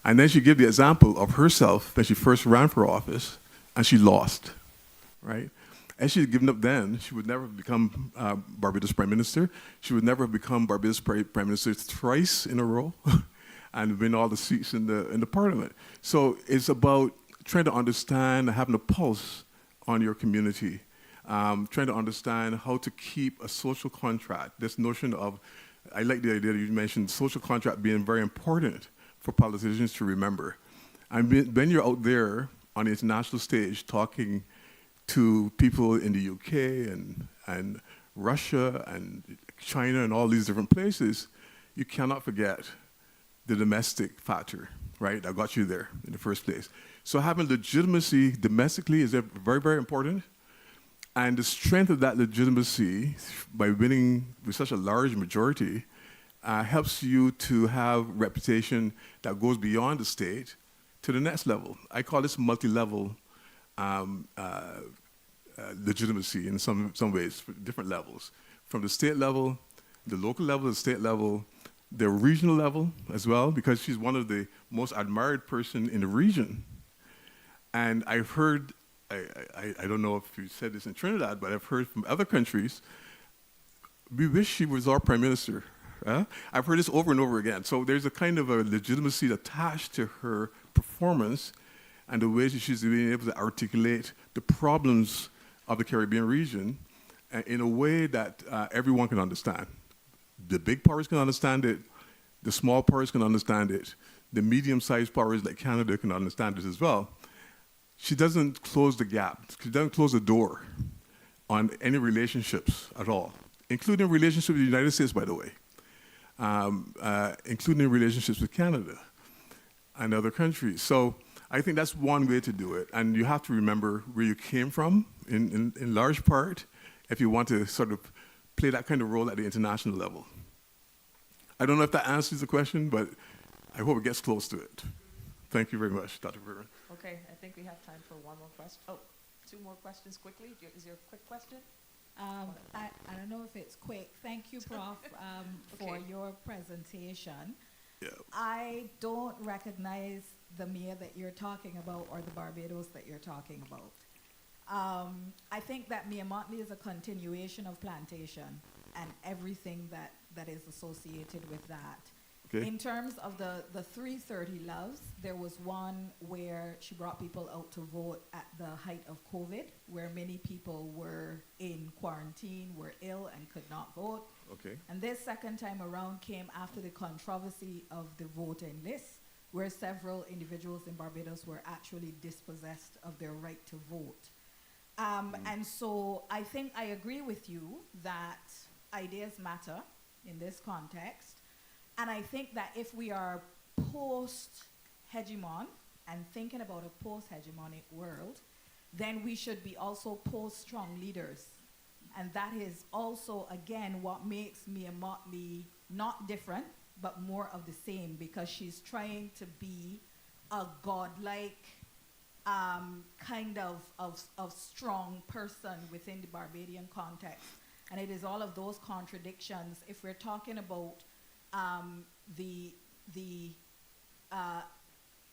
And then she gave the example of herself when she first ran for office, and she lost, right? And she had given up then, she would never have become Barbados Prime Minister. She would never have become Barbados Prime Minister thrice in a row and win all the seats in the Parliament. So it's about trying to understand, having a pulse on your community, trying to understand how to keep a social contract. This notion of, I like the idea that you mentioned, social contract being very important for politicians to remember. And when you're out there on the international stage talking to people in the UK and Russia and China and all these different places, you cannot forget the domestic factor, right, that got you there in the first place. So having legitimacy domestically is very, very important. And the strength of that legitimacy by winning with such a large majority helps you to have reputation that goes beyond the state to the next level. I call this multi-level legitimacy in some ways, for different levels. From the state level, the local level, the state level, the regional level as well, because she's one of the most admired person in the region. And I've heard, I don't know if you said this in Trinidad, but I've heard from other countries, we wish she was our prime minister. I've heard this over and over again. So there's a kind of a legitimacy attached to her performance and the way that she's being able to articulate the problems of the Caribbean region in a way that everyone can understand. The big powers can understand it, the small powers can understand it, the medium-sized powers like Canada can understand it as well. She doesn't close the gap, she doesn't close the door on any relationships at all, including relationships with the United States, by the way, including relationships with Canada and other countries. So I think that's one way to do it, and you have to remember where you came from in large part if you want to sort of play that kind of role at the international level. I don't know if that answers the question, but I hope it gets close to it. Thank you very much, Dr. Vernon. Okay, I think we have time for one more question. Oh, two more questions quickly. Is there a quick question? I don't know if it's quick. Thank you, Prof, for Okay. your presentation. Yeah. I don't recognize the Mia that you're talking about or the Barbados that you're talking about. I think that Mia Motley is a continuation of plantation and everything that is associated with that. Okay. In terms of the 330 loves, there was one where she brought people out to vote at the height of COVID, where many people were in quarantine, were ill, and could not vote. Okay. And this second time around came after the controversy of the voting list, where several individuals in Barbados were actually dispossessed of their right to vote. And so I think I agree with you that ideas matter in this context. And I think that if we are post-hegemon and thinking about a post-hegemonic world, then we should be also post-strong leaders. And that is also, again, what makes Mia Mottley not different, but more of the same, because she's trying to be a godlike kind of strong person within the Barbadian context. And it is all of those contradictions. If we're talking about the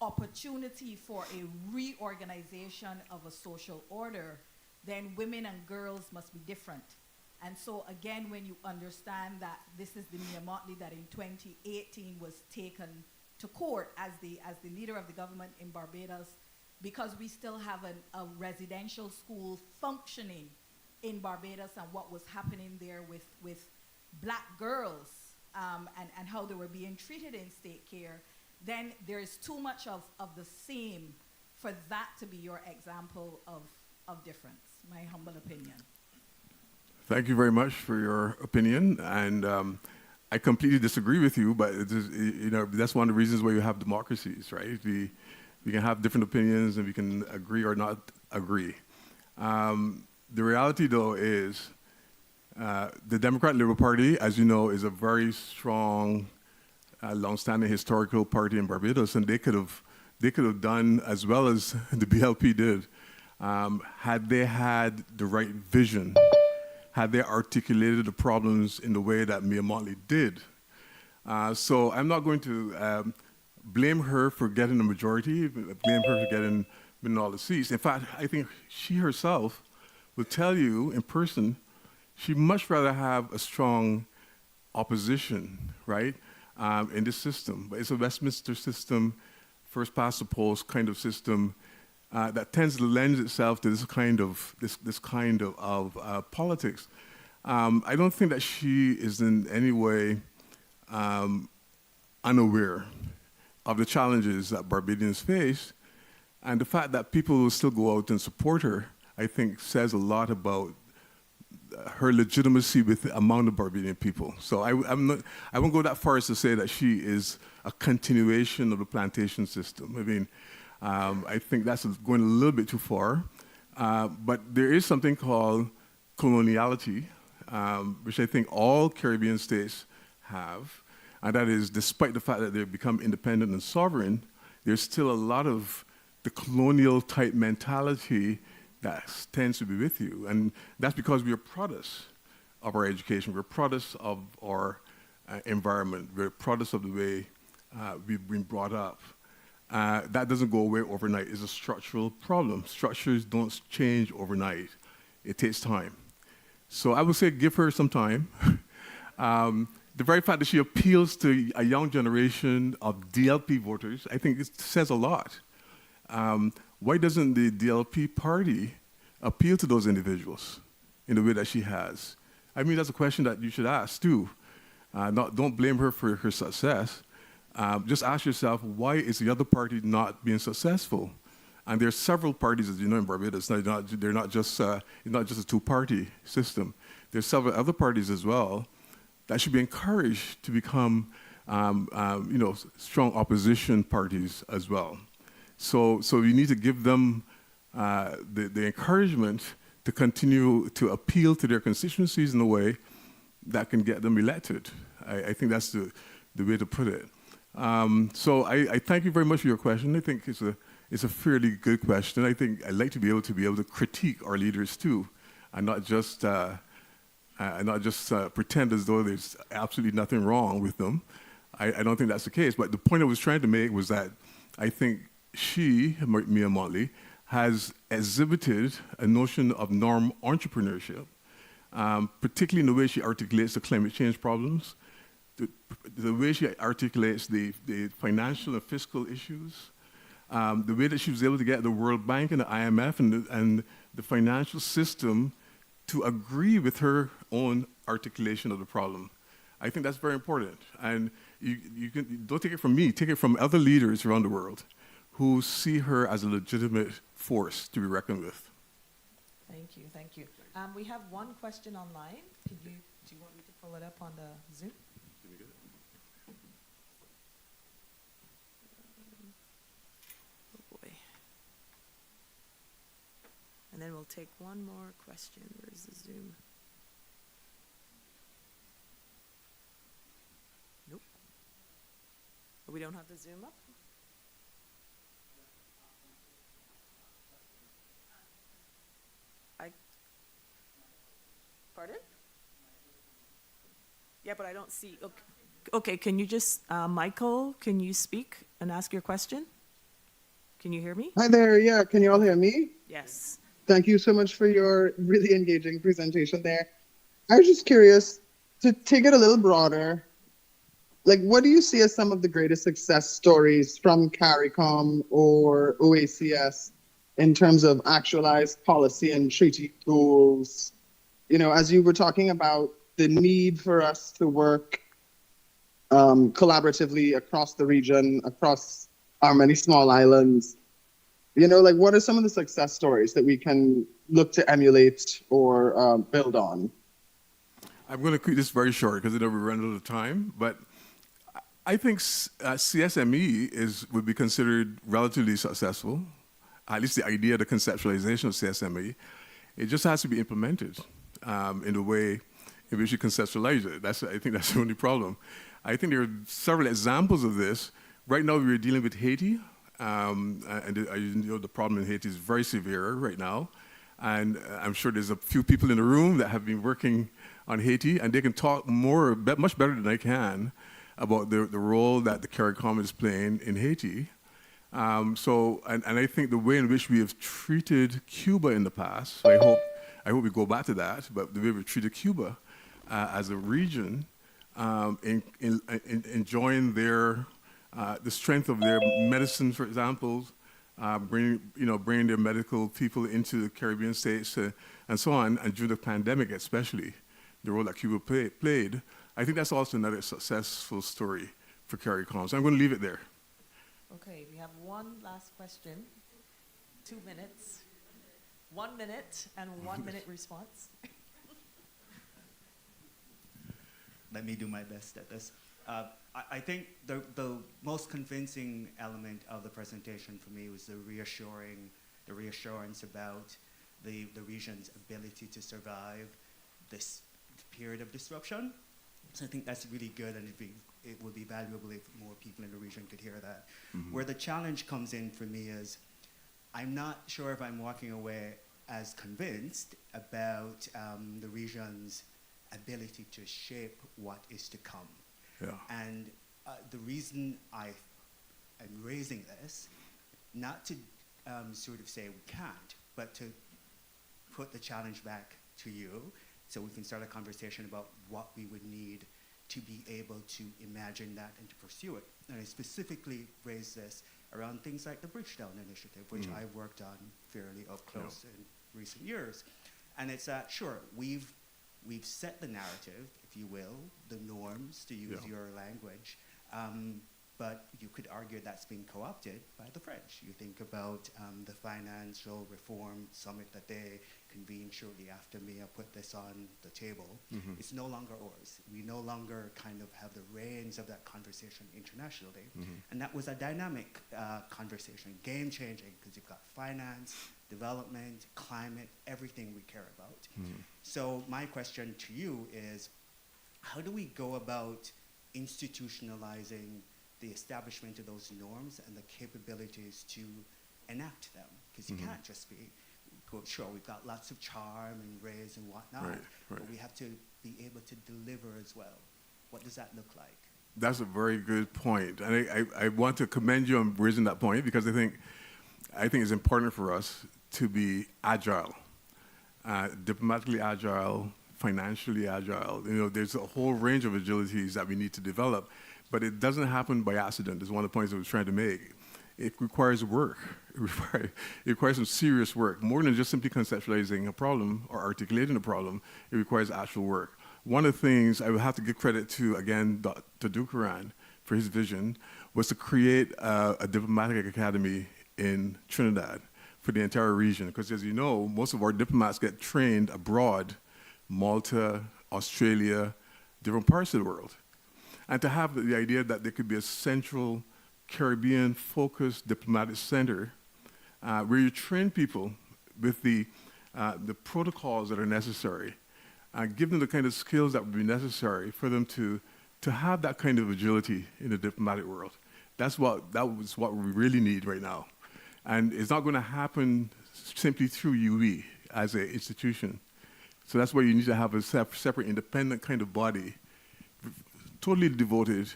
opportunity for a reorganization of a social order, then women and girls must be different. And so again, when you understand that this is the Mia Mottley that in 2018 was taken to court as the leader of the government in Barbados, because we still have a residential school functioning in Barbados, and what was happening there with black girls and how they were being treated in state care, then there is too much of the same for that to be your example of difference, my humble opinion. Thank you very much for your opinion, and I completely disagree with you. But it is, that's one of the reasons why you have democracies, right? We can have different opinions, and we can agree or not agree. The reality, though, is the Democratic Liberal Party, as you know, is a very strong, long-standing historical party in Barbados, and they could have done as well as the BLP did, had they had the right vision, had they articulated the problems in the way that Mia Mottley did. So I'm not going to blame her for getting the majority, blame her for getting all the seats. In fact, I think she herself will tell you in person she'd much rather have a strong opposition, right, in this system. But it's a Westminster system, first past the post kind of system that tends to lend itself to this kind of politics. I don't think that she is in any way unaware of the challenges that Barbadians face, and the fact that people will still go out and support her, I think, says a lot about her legitimacy among the Barbadian people. So I won't go that far as to say that she is a continuation of the plantation system. I mean, I think that's going a little bit too far. But there is something called coloniality, which I think all Caribbean states have, and that is, despite the fact that they've become independent and sovereign, there's still a lot of the colonial type mentality that tends to be with you. And that's because we are products of our education, we're products of our environment, we're products of the way we've been brought up. That doesn't go away overnight. It's a structural problem. Structures don't change overnight. It takes time. So I would say give her some time. The very fact that she appeals to a young generation of DLP voters, I think it says a lot. Why doesn't the DLP party appeal to those individuals in the way that she has? I mean, that's a question that you should ask too. Don't blame her for her success. Just ask yourself, why is the other party not being successful? And there are several parties, as you know, in Barbados. They're not just a two-party system. There's several other parties as well that should be encouraged to become, strong opposition parties as well. So you need to give them the encouragement to continue to appeal to their constituencies in a way that can get them elected. I think that's the way to put it. So I thank you very much for your question. I think it's a fairly good question. I think I'd like to be able to critique our leaders too, and not just pretend as though there's absolutely nothing wrong with them. I don't think that's the case. But the point I was trying to make was that I think she, Mia Mottley, has exhibited a notion of norm entrepreneurship, particularly in the way she articulates the climate change problems, the way she articulates the financial and fiscal issues, the way that she was able to get the World Bank and the IMF and the financial system to agree with her own articulation of the problem. I think that's very important. And don't take it from me, take it from other leaders around the world who see her as a legitimate force to be reckoned with. Thank you, thank you. We have one question online. Do you want me to pull it up on the Zoom? Oh boy. And then we'll take one more question. Where's the Zoom? Nope. Oh, we don't have the Zoom up? Pardon? Yeah, but I don't see. Okay, can you just, Michael, can you speak and ask your question? Can you hear me? Hi there. Yeah, can you all hear me? Yes. Thank you so much for your really engaging presentation there. I was just curious to take it a little broader. Like, what do you see as some of the greatest success stories from CARICOM or OACS in terms of actualized policy and treaty goals? You know, as you were talking about the need for us to work collaboratively across the region, across our many small islands, you know, like what are some of the success stories that we can look to emulate or build on? I'm going to keep this very short because we're running out of time, but I think CSME would be considered relatively successful, at least the idea, the conceptualization of CSME. It just has to be implemented in the way in which you conceptualize it. I think that's the only problem. I think there are several examples of this. Right now, we're dealing with Haiti, and the problem in Haiti is very severe right now. And I'm sure there's a few people in the room that have been working on Haiti, and they can talk much better than I can about the role that the CARICOM is playing in Haiti. And I think the way in which we have treated Cuba in the past, I hope we go back to that, but the way we treated Cuba as a region, enjoying the strength of their medicine, for example, bringing their medical people into the Caribbean states and so on, and during the pandemic especially, the role that Cuba played. I think that's also another successful story for CARICOM. So I'm going to leave it there. Okay, we have one last question. 2 minutes. 1 minute and 1 minute response. Let me do my best at this. I think the most convincing element of the presentation for me was the reassurance about the region's ability to survive this period of disruption. So I think that's really good, and it would be valuable if more people in the region could hear that. Mm-hmm. Where the challenge comes in for me is, I'm not sure if I'm walking away as convinced about the region's ability to shape what is to come. Yeah. And the reason I am raising this, not to sort of say we can't, but to put the challenge back to you so we can start a conversation about what we would need to be able to imagine that and to pursue it. And I specifically raise this around things like the Bridgetown Initiative, which I've worked on fairly up close in recent years. And it's that, sure, we've set the narrative, if you will, the norms, to use your language, but you could argue that's been co-opted by the French. You think about the financial reform summit that they convened shortly after me. I put this on the table. Mm-hmm. It's no longer ours. We no longer kind of have the reins of that conversation internationally. Mm-hmm. And that was a dynamic conversation, game-changing, because you've got finance, development, climate, everything we care about. Mm-hmm. So my question to you is, how do we go about institutionalizing the establishment of those norms and the capabilities to enact them? Because you can't just be, sure, we've got lots of charm and rays and whatnot, but we have to be able to deliver as well. What does that look like? That's a very good point. And I want to commend you on raising that point, because I think it's important for us to be agile, diplomatically agile, financially agile. You know, there's a whole range of agilities that we need to develop, but it doesn't happen by accident, is one of the points I was trying to make. It requires work. It requires some serious work. More than just simply conceptualizing a problem or articulating a problem, it requires actual work. One of the things I would have to give credit to, again, Dr. Dukaran for his vision, was to create a diplomatic academy in Trinidad for the entire region. Because as you know, most of our diplomats get trained abroad, Malta, Australia, different parts of the world. And to have the idea that there could be a central Caribbean-focused diplomatic center where you train people with the protocols that are necessary, give them the kind of skills that would be necessary for them to have that kind of agility in the diplomatic world. That was what we really need right now. And it's not going to happen simply through UE as an institution. So that's why you need to have a separate, independent kind of body, totally devoted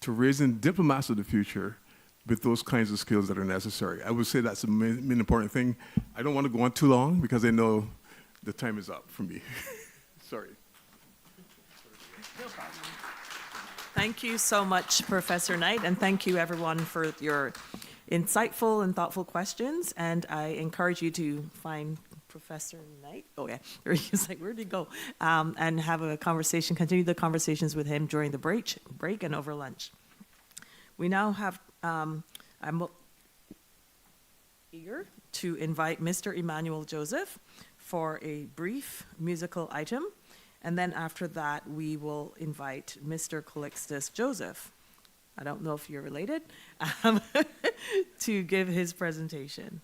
to raising diplomats of the future with those kinds of skills that are necessary. I would say that's the main important thing. I don't want to go on too long because I know the time is up for me. Sorry. No problem. Thank you so much, Professor Knight, and thank you everyone for your insightful and thoughtful questions. And I encourage you to find Professor Knight. Oh yeah, he's like, where'd he go? And have a conversation, continue the conversations with him during the break and over lunch. We now have, I'm eager to invite Mr. Emmanuel Joseph for a brief musical item. And then after that, we will invite Mr. Calixtus Joseph, I don't know if you're related, to give his presentation.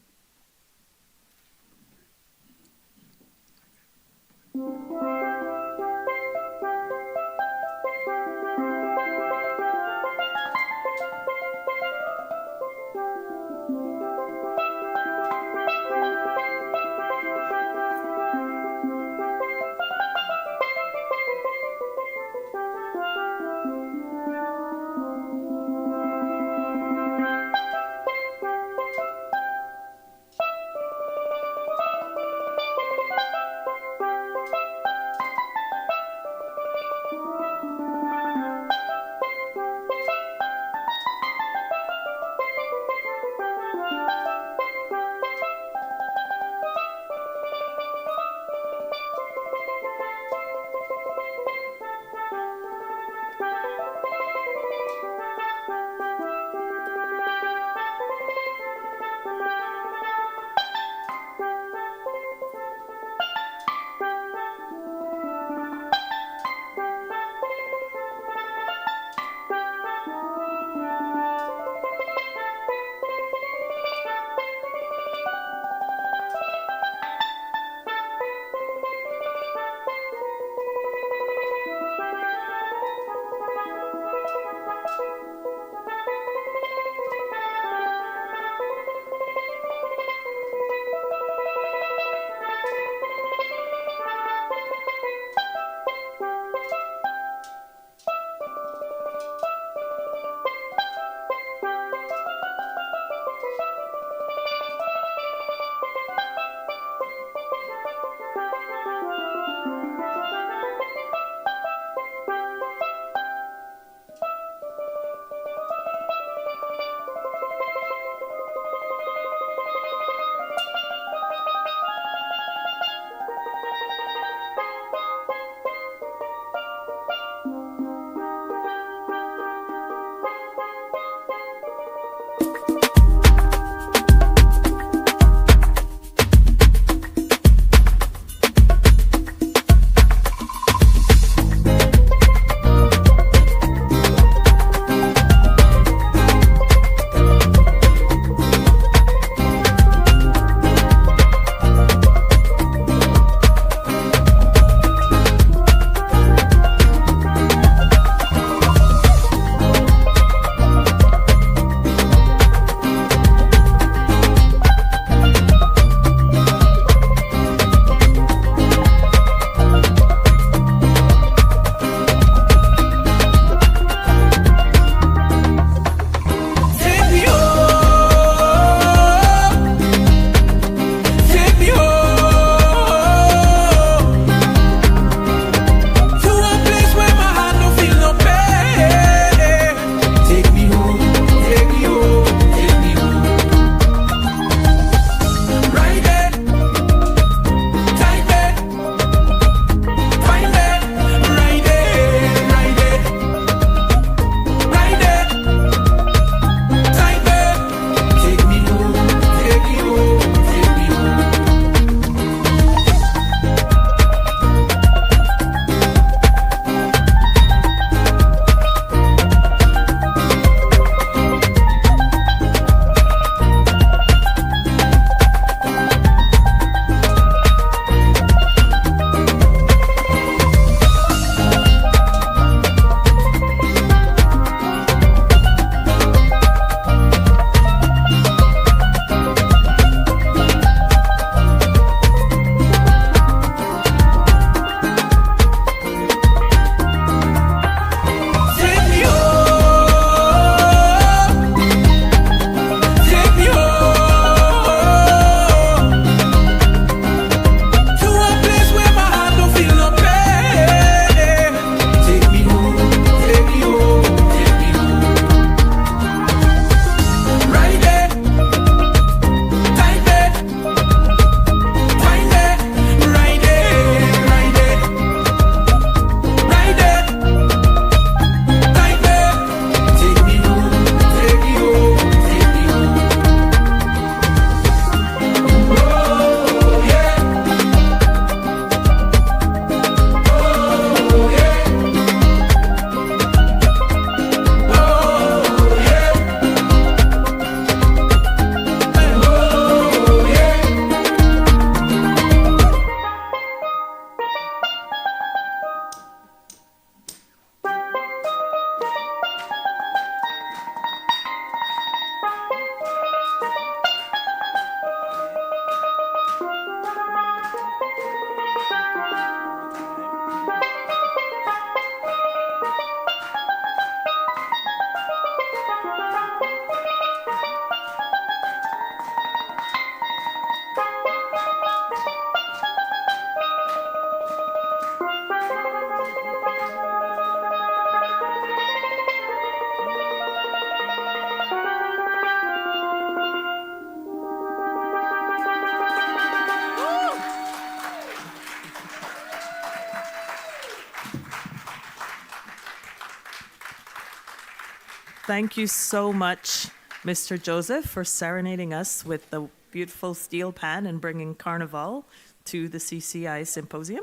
Thank you so much, Mr. Joseph, for serenading us with the beautiful steel pan and bringing Carnival to the CCI Symposium.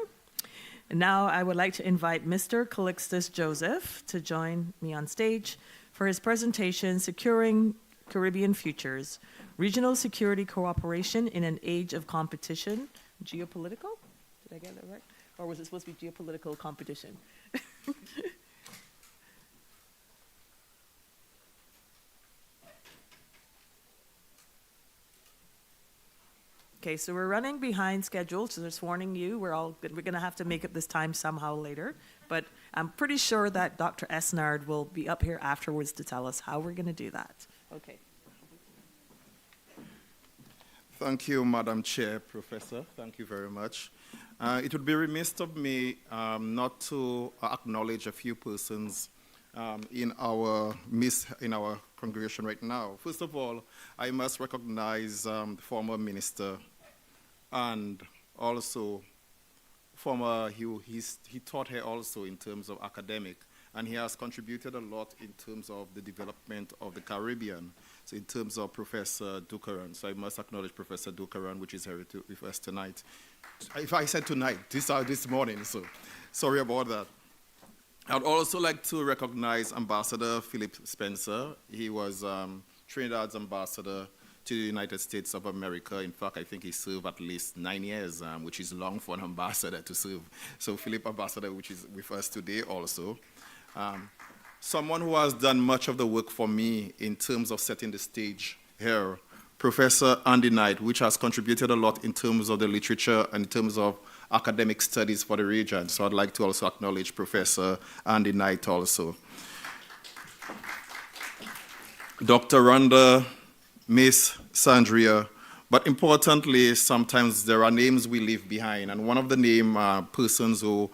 And now I would like to invite Mr. Calixtus Joseph to join me on stage for his presentation, Securing Caribbean Futures, Regional Security Cooperation in an Age of Competition, Geopolitical? Did I get that right? Or was it supposed to be geopolitical competition? Okay, so we're running behind schedule, so just warning you, we're going to have to make up this time somehow later. But I'm pretty sure that Dr. Esnard will be up here afterwards to tell us how we're going to do that. Okay. Thank you, Madam Chair, Professor. Thank you very much. It would be remiss of me not to acknowledge a few persons in our congregation right now. First of all, I must recognize the former minister and also he taught here also in terms of academic, and he has contributed a lot in terms of the development of the Caribbean, so in terms of Professor Dukaran. So I must acknowledge Professor Dukaran, which is here with us tonight. If I said tonight, this morning, so sorry about that. I'd also like to recognize Ambassador Philip Spencer. He was Trinidad's ambassador to the United States of America. In fact, I think he served at least 9 years, which is long for an ambassador to serve. So Philip Ambassador, which is with us today also. Someone who has done much of the work for me in terms of setting the stage here, Professor Andy Knight, which has contributed a lot in terms of the literature and in terms of academic studies for the region. So I'd like to also acknowledge Professor Andy Knight also. Dr. Rhonda, Miss Sandria, but importantly, sometimes there are names we leave behind, and one of the name persons who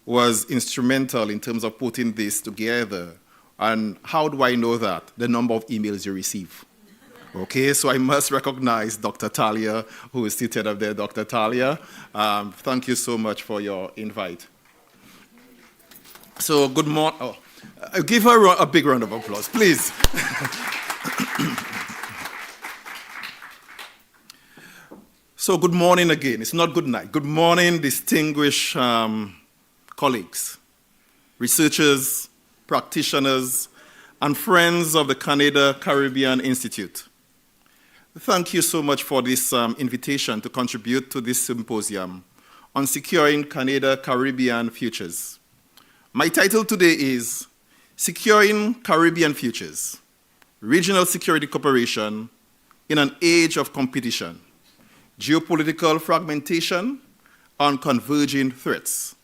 was instrumental in terms of putting this together. And how do I know that? The number of emails you receive. Okay, so I must recognize Dr. Talia, who is seated up there. Dr. Talia, thank you so much for your invite. So good morning. Oh, give her a big round of applause, please. So good morning again. It's not good night. Good morning, distinguished colleagues, researchers, practitioners, and friends of the Canada Caribbean Institute. Thank you so much for this invitation to contribute to this symposium on securing Canada Caribbean futures. My title today is Securing Caribbean Futures, Regional Security Cooperation in an Age of Competition, Geopolitical Fragmentation, and Converging Threats.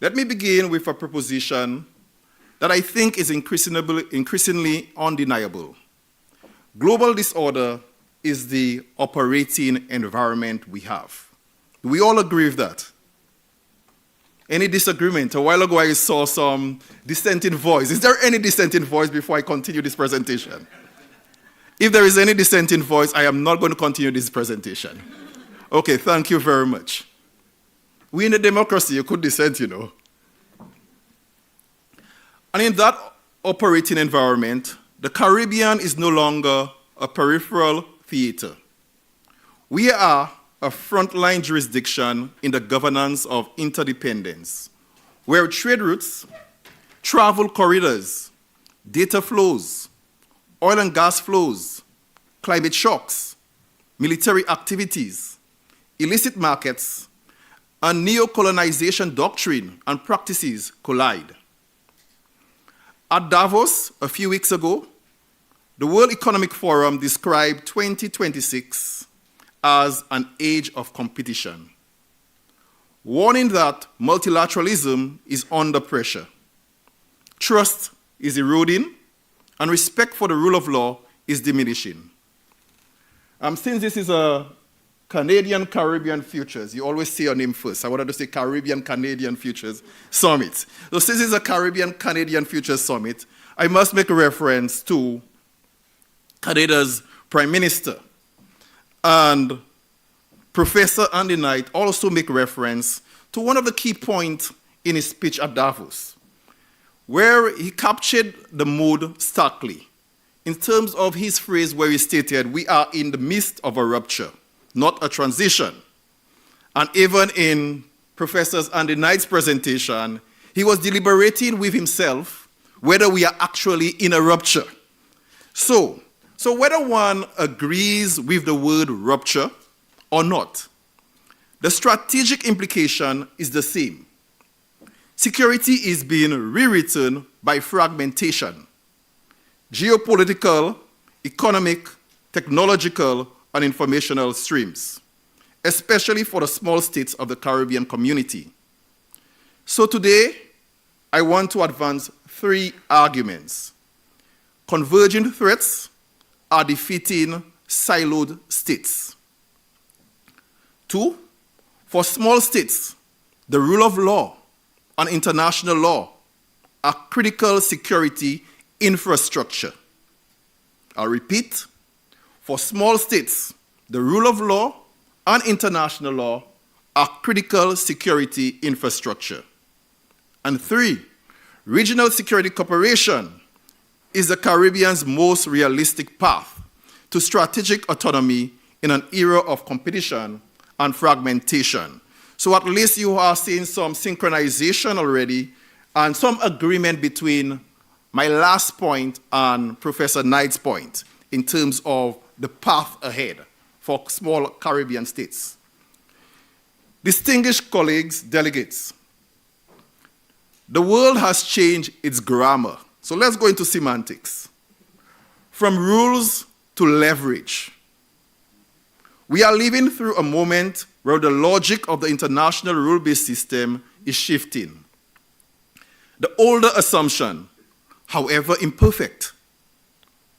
Let me begin with a proposition that I think is increasingly undeniable. Global disorder is the operating environment we have. Do we all agree with that? Any disagreement? A while ago I saw some dissenting voice. Is there any dissenting voice before I continue this presentation? If there is any dissenting voice, I am not going to continue this presentation. Okay, thank you very much. We're in a democracy, you could dissent, you know. And in that operating environment, the Caribbean is no longer a peripheral theater. We are a frontline jurisdiction in the governance of interdependence, where trade routes, travel corridors, data flows, oil and gas flows, climate shocks, military activities, illicit markets, and neo-colonization doctrine and practices collide. At Davos a few weeks ago, the World Economic Forum described 2026 as an age of competition, warning that multilateralism is under pressure. Trust is eroding, and respect for the rule of law is diminishing. Since this is a Canadian Caribbean Futures. You always say your name first. I wanted to say Caribbean Canadian Futures Summit. So since it's a Caribbean Canadian Futures Summit, I must make a reference to Canada's Prime Minister. And Professor Andy Knight also make reference to one of the key points in his speech at Davos, where he captured the mood starkly in terms of his phrase where he stated, we are in the midst of a rupture, not a transition. And even in Professor Andy Knight's presentation, he was deliberating with himself whether we are actually in a rupture. So whether one agrees with the word rupture or not, the strategic implication is the same. Security is being rewritten by fragmentation. Geopolitical, economic, technological, and informational streams, especially for the small states of the Caribbean community. So today, I want to advance 3 arguments. Converging threats are defeating siloed states. 2, for small states, the rule of law and international law are critical security infrastructure. I'll repeat, for small states, the rule of law and international law are critical security infrastructure. And 3, regional security cooperation is the Caribbean's most realistic path to strategic autonomy in an era of competition and fragmentation. So at least you are seeing some synchronization already and some agreement between my last point and Professor Knight's point in terms of the path ahead for small Caribbean states. Distinguished colleagues, delegates, the world has changed its grammar. So let's go into semantics. From rules to leverage. We are living through a moment where the logic of the international rule-based system is shifting. The older assumption, however imperfect,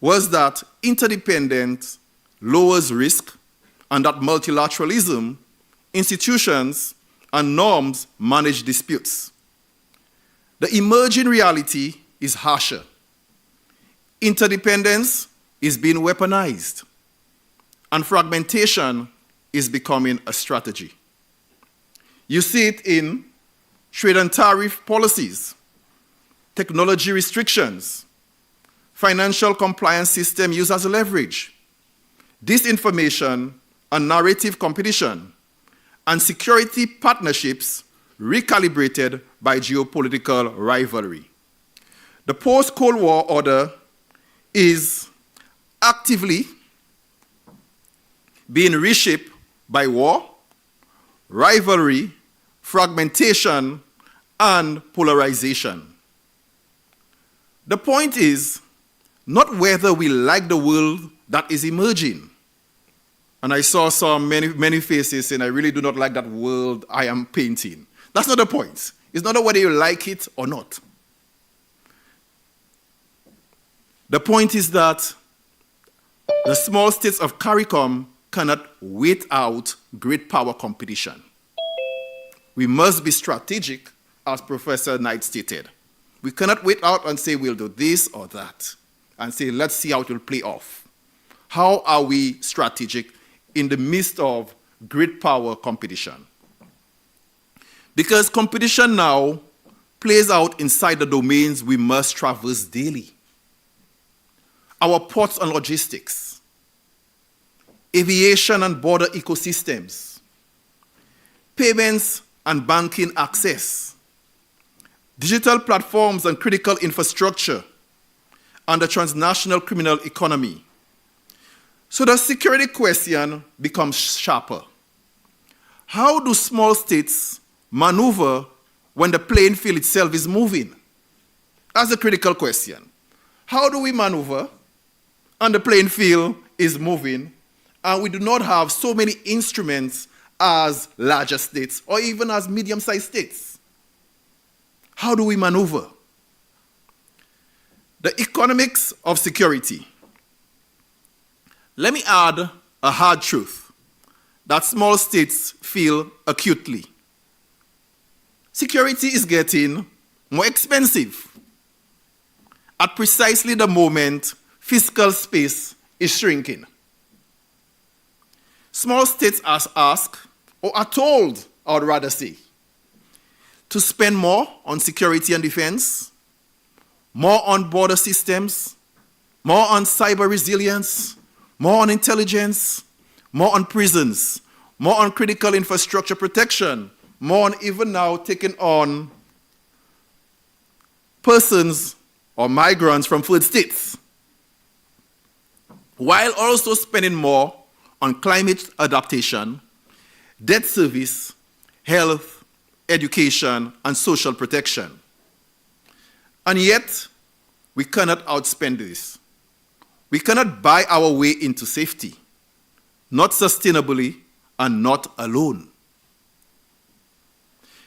was that interdependence lowers risk and that multilateralism, institutions, and norms manage disputes. The emerging reality is harsher. Interdependence is being weaponized, and fragmentation is becoming a strategy. You see it in trade and tariff policies, technology restrictions, financial compliance system used as leverage, disinformation and narrative competition, and security partnerships recalibrated by geopolitical rivalry. The post-Cold War order is actively being reshaped by war, rivalry, fragmentation, and polarization. The point is not whether we like the world that is emerging. And I saw many faces saying, I really do not like that world I am painting. That's not the point. It's not whether you like it or not. The point is that the small states of CARICOM cannot wait out great power competition. We must be strategic, as Professor Knight stated. We cannot wait out and say we'll do this or that, and say let's see how it will play off. How are we strategic in the midst of great power competition? Because competition now plays out inside the domains we must traverse daily. Our ports and logistics, aviation and border ecosystems, payments and banking access, digital platforms and critical infrastructure, and the transnational criminal economy. So the security question becomes sharper. How do small states maneuver when the playing field itself is moving? That's a critical question. How do we maneuver and the playing field is moving, and we do not have so many instruments as larger states or even as medium-sized states? How do we maneuver? The economics of security. Let me add a hard truth. that small states feel acutely. Security is getting more expensive at precisely the moment fiscal space is shrinking. Small states are asked, or are told, I would rather say, to spend more on security and defense, more on border systems, more on cyber resilience, more on intelligence, more on prisons, more on critical infrastructure protection, more on even now taking on persons or migrants from third states, while also spending more on climate adaptation, debt service, health, education, and social protection. And yet, we cannot outspend this. We cannot buy our way into safety, not sustainably and not alone.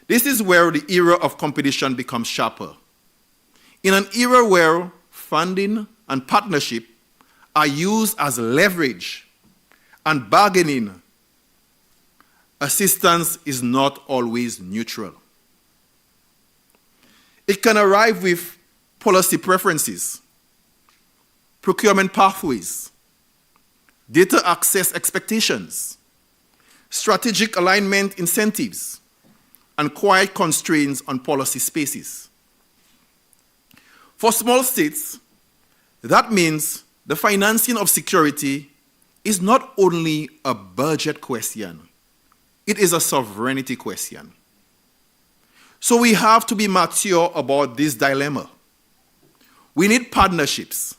This is where the era of competition becomes sharper. In an era where funding and partnership are used as leverage and bargaining, assistance is not always neutral. It can arrive with policy preferences, procurement pathways, data access expectations, strategic alignment incentives, and quiet constraints on policy spaces. For small states, that means the financing of security is not only a budget question, it is a sovereignty question. So we have to be mature about this dilemma. We need partnerships,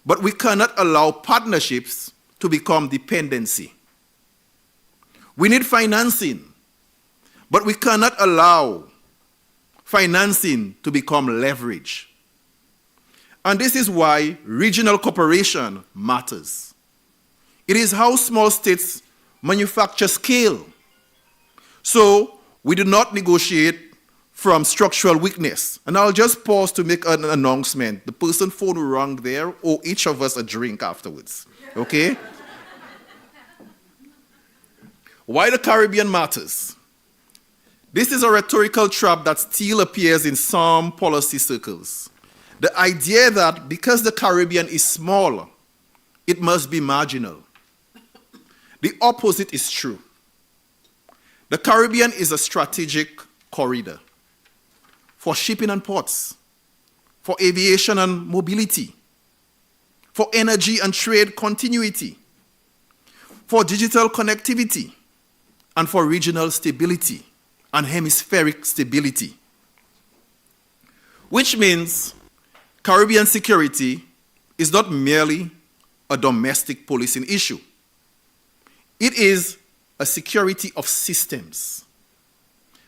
but we cannot allow partnerships to become dependency. We need financing, but we cannot allow financing to become leverage. And this is why regional cooperation matters. It is how small states manufacture scale. So we do not negotiate from structural weakness. And I'll just pause to make an announcement. The person phone rang there, owe each of us a drink afterwards. Okay? Why the Caribbean matters. This is a rhetorical trap that still appears in some policy circles. The idea that because the Caribbean is small, it must be marginal. The opposite is true. The Caribbean is a strategic corridor for shipping and ports, for aviation and mobility, for energy and trade continuity, for digital connectivity, and for regional stability and hemispheric stability. Which means Caribbean security is not merely a domestic policing issue. It is a security of systems.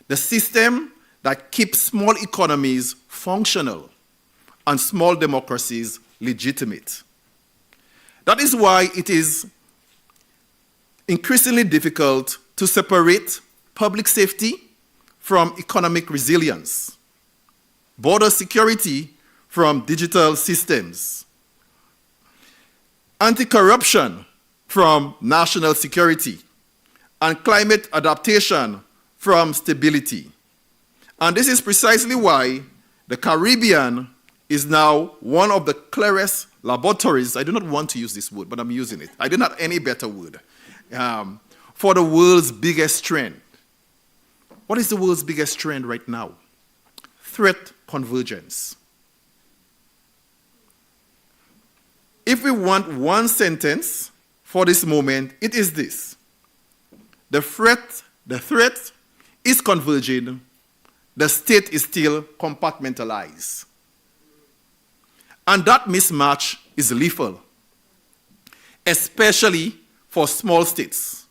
The system that keeps small economies functional and small democracies legitimate. That is why it is increasingly difficult to separate public safety from economic resilience, border security from digital systems, anti-corruption from national security, and climate adaptation from stability. And this is precisely why the Caribbean is now one of the clearest laboratories, I do not want to use this word, but I'm using it. I don't have any better word, for the world's biggest trend. What is the world's biggest trend right now? Threat convergence. If we want one sentence for this moment, it is this. The threat is converging, the state is still compartmentalized. And that mismatch is lethal, especially for small states,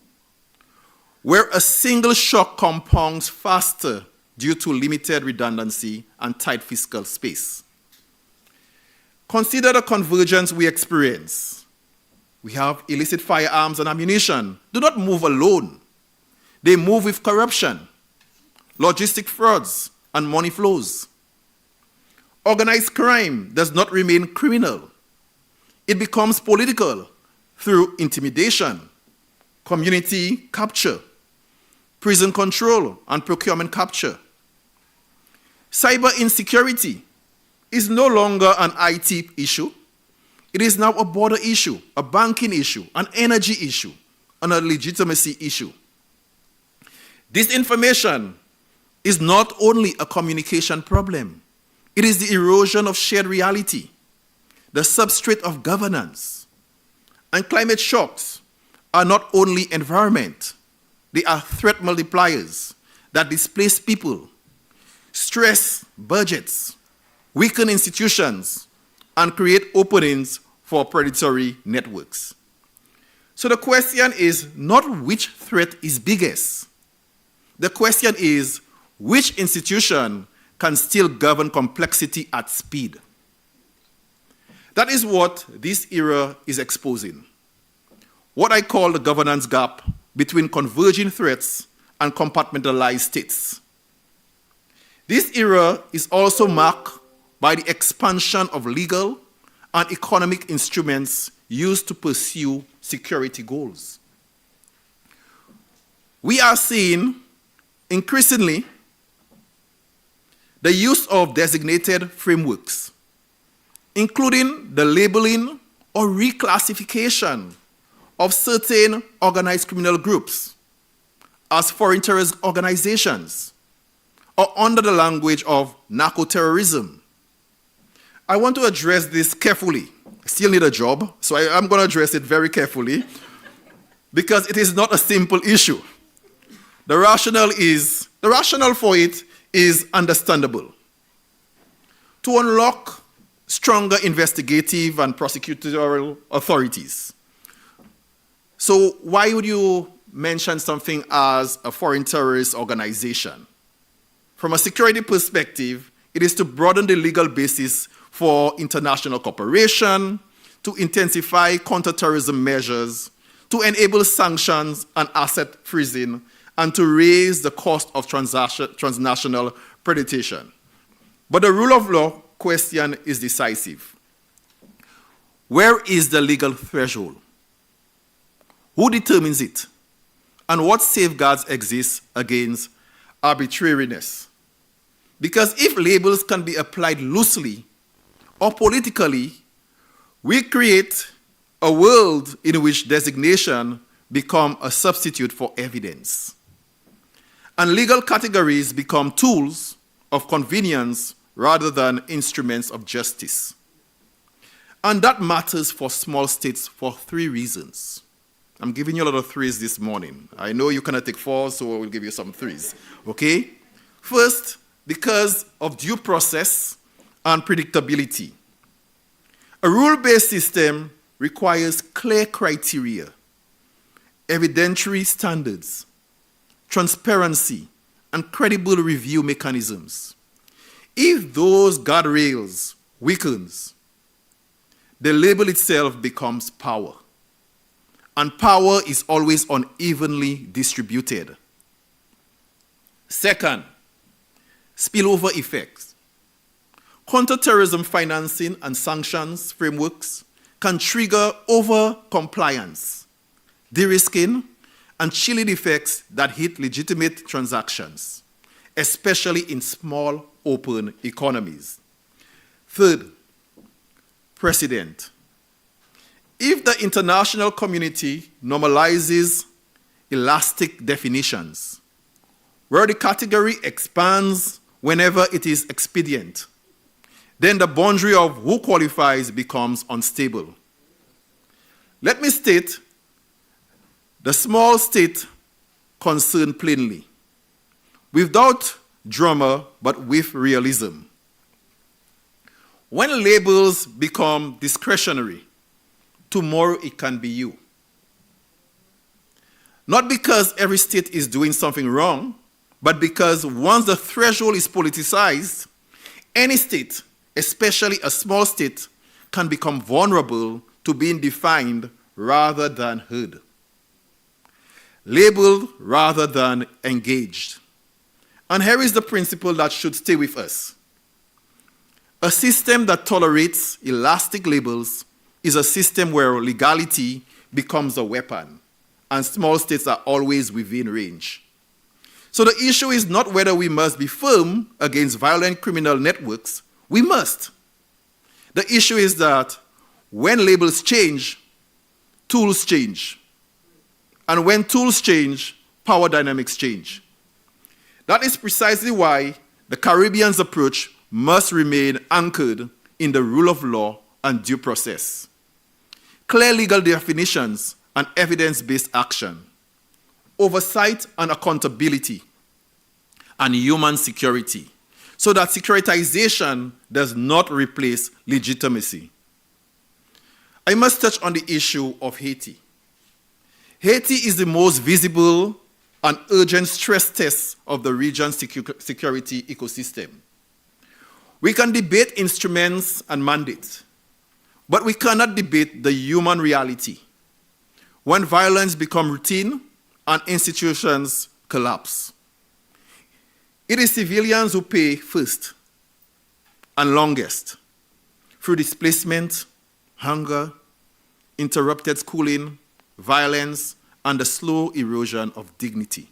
where a single shock compounds faster due to limited redundancy and tight fiscal space. Consider the convergence we experience. We have illicit firearms and ammunition. Do not move alone. They move with corruption, logistic frauds, and money flows. Organized crime does not remain criminal. It becomes political through intimidation, community capture, prison control, and procurement capture. Cyber insecurity is no longer an IT issue. It is now a border issue, a banking issue, an energy issue, and a legitimacy issue. Disinformation is not only a communication problem, it is the erosion of shared reality, the substrate of governance. And climate shocks are not only environment, they are threat multipliers that displace people, stress budgets, weaken institutions, and create openings for predatory networks. So the question is not which threat is biggest. The question is which institution can still govern complexity at speed. That is what this era is exposing. What I call the governance gap between converging threats and compartmentalized states. This era is also marked by the expansion of legal and economic instruments used to pursue security goals. We are seeing increasingly the use of designated frameworks, including the labeling or reclassification of certain organized criminal groups as foreign terrorist organizations, or under the language of narco-terrorism. I want to address this carefully. I still need a job, so I'm going to address it very carefully because it is not a simple issue. The rationale for it is understandable. To unlock stronger investigative and prosecutorial authorities. So why would you mention something as a foreign terrorist organization? From a security perspective, it is to broaden the legal basis for international cooperation, to intensify counterterrorism measures, to enable sanctions and asset freezing, and to raise the cost of transnational predation. But the rule of law question is decisive. Where is the legal threshold? Who determines it? And what safeguards exist against arbitrariness? Because if labels can be applied loosely or politically, we create a world in which designation become a substitute for evidence. And legal categories become tools of convenience rather than instruments of justice. And that matters for small states for 3 reasons. I'm giving you a lot of 3s this morning. I know you cannot take 4s, so I will give you some 3s. Okay? First, because of due process and predictability. A rule-based system requires clear criteria, evidentiary standards, transparency, and credible review mechanisms. If those guardrails weakens, the label itself becomes power. And power is always unevenly distributed. Second, spillover effects. Counterterrorism financing and sanctions frameworks can trigger over-compliance, de-risking, and chilling effects that hit legitimate transactions, especially in small, open economies. Third, precedent. If the international community normalizes elastic definitions, where the category expands whenever it is expedient, then the boundary of who qualifies becomes unstable. Let me state the small state concern plainly, without drama but with realism. When labels become discretionary, tomorrow it can be you. Not because every state is doing something wrong, but because once the threshold is politicized, any state, especially a small state, can become vulnerable to being defined rather than heard. Labeled rather than engaged. And here is the principle that should stay with us. A system that tolerates elastic labels is a system where legality becomes a weapon and small states are always within range. So the issue is not whether we must be firm against violent criminal networks. We must. The issue is that when labels change, tools change. And when tools change, power dynamics change. That is precisely why the Caribbean's approach must remain anchored in the rule of law and due process. Clear legal definitions and evidence-based action, oversight and accountability, and human security, so that securitization does not replace legitimacy. I must touch on the issue of Haiti. Haiti is the most visible and urgent stress test of the region's security ecosystem. We can debate instruments and mandates, but we cannot debate the human reality when violence becomes routine and institutions collapse. It is civilians who pay first and longest through displacement, hunger, interrupted schooling, violence, and the slow erosion of dignity.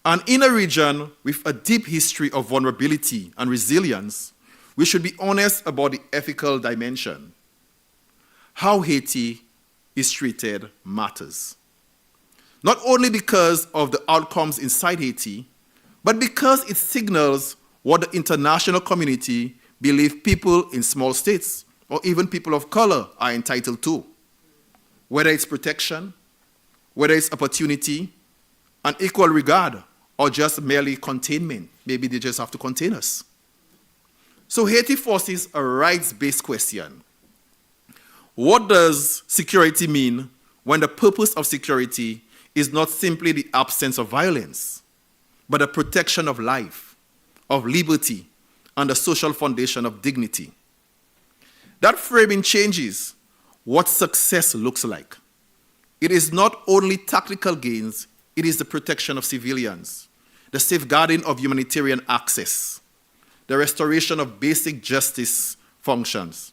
And in a region with a deep history of vulnerability and resilience, we should be honest about the ethical dimension. How Haiti is treated matters. Not only because of the outcomes inside Haiti, but because it signals what the international community believes people in small states or even people of color are entitled to. Whether it's protection, whether it's opportunity, and equal regard, or just merely containment. Maybe they just have to contain us. So Haiti forces a rights-based question. What does security mean when the purpose of security is not simply the absence of violence, but the protection of life, of liberty, and the social foundation of dignity? That framing changes what success looks like. It is not only tactical gains, it is the protection of civilians, the safeguarding of humanitarian access, the restoration of basic justice functions,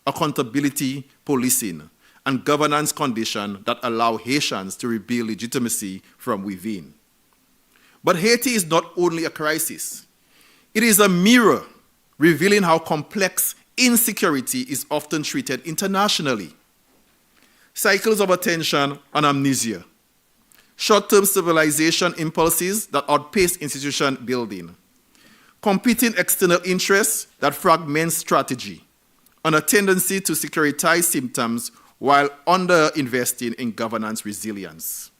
accountability policing, and governance conditions that allow Haitians to rebuild legitimacy from within. But Haiti is not only a crisis. It is a mirror revealing how complex insecurity is often treated internationally. Cycles of attention and amnesia, short-term civilization impulses that outpace institution building, competing external interests that fragment strategy, and a tendency to securitize symptoms while under-investing in governance resilience.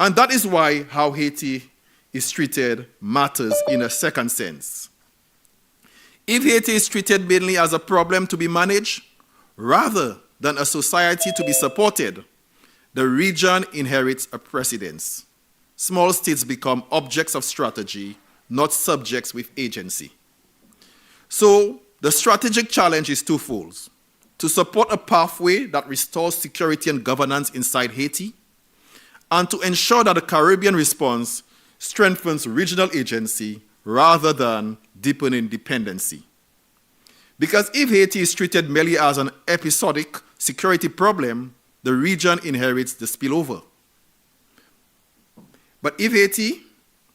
And that is why how Haiti is treated matters in a second sense. If Haiti is treated mainly as a problem to be managed, rather than a society to be supported, the region inherits a precedence. Small states become objects of strategy, not subjects with agency. So, the strategic challenge is twofold: to support a pathway that restores security and governance inside Haiti, and to ensure that the Caribbean response strengthens regional agency rather than deepening dependency. Because if Haiti is treated merely as an episodic security problem, the region inherits the spillover. But if Haiti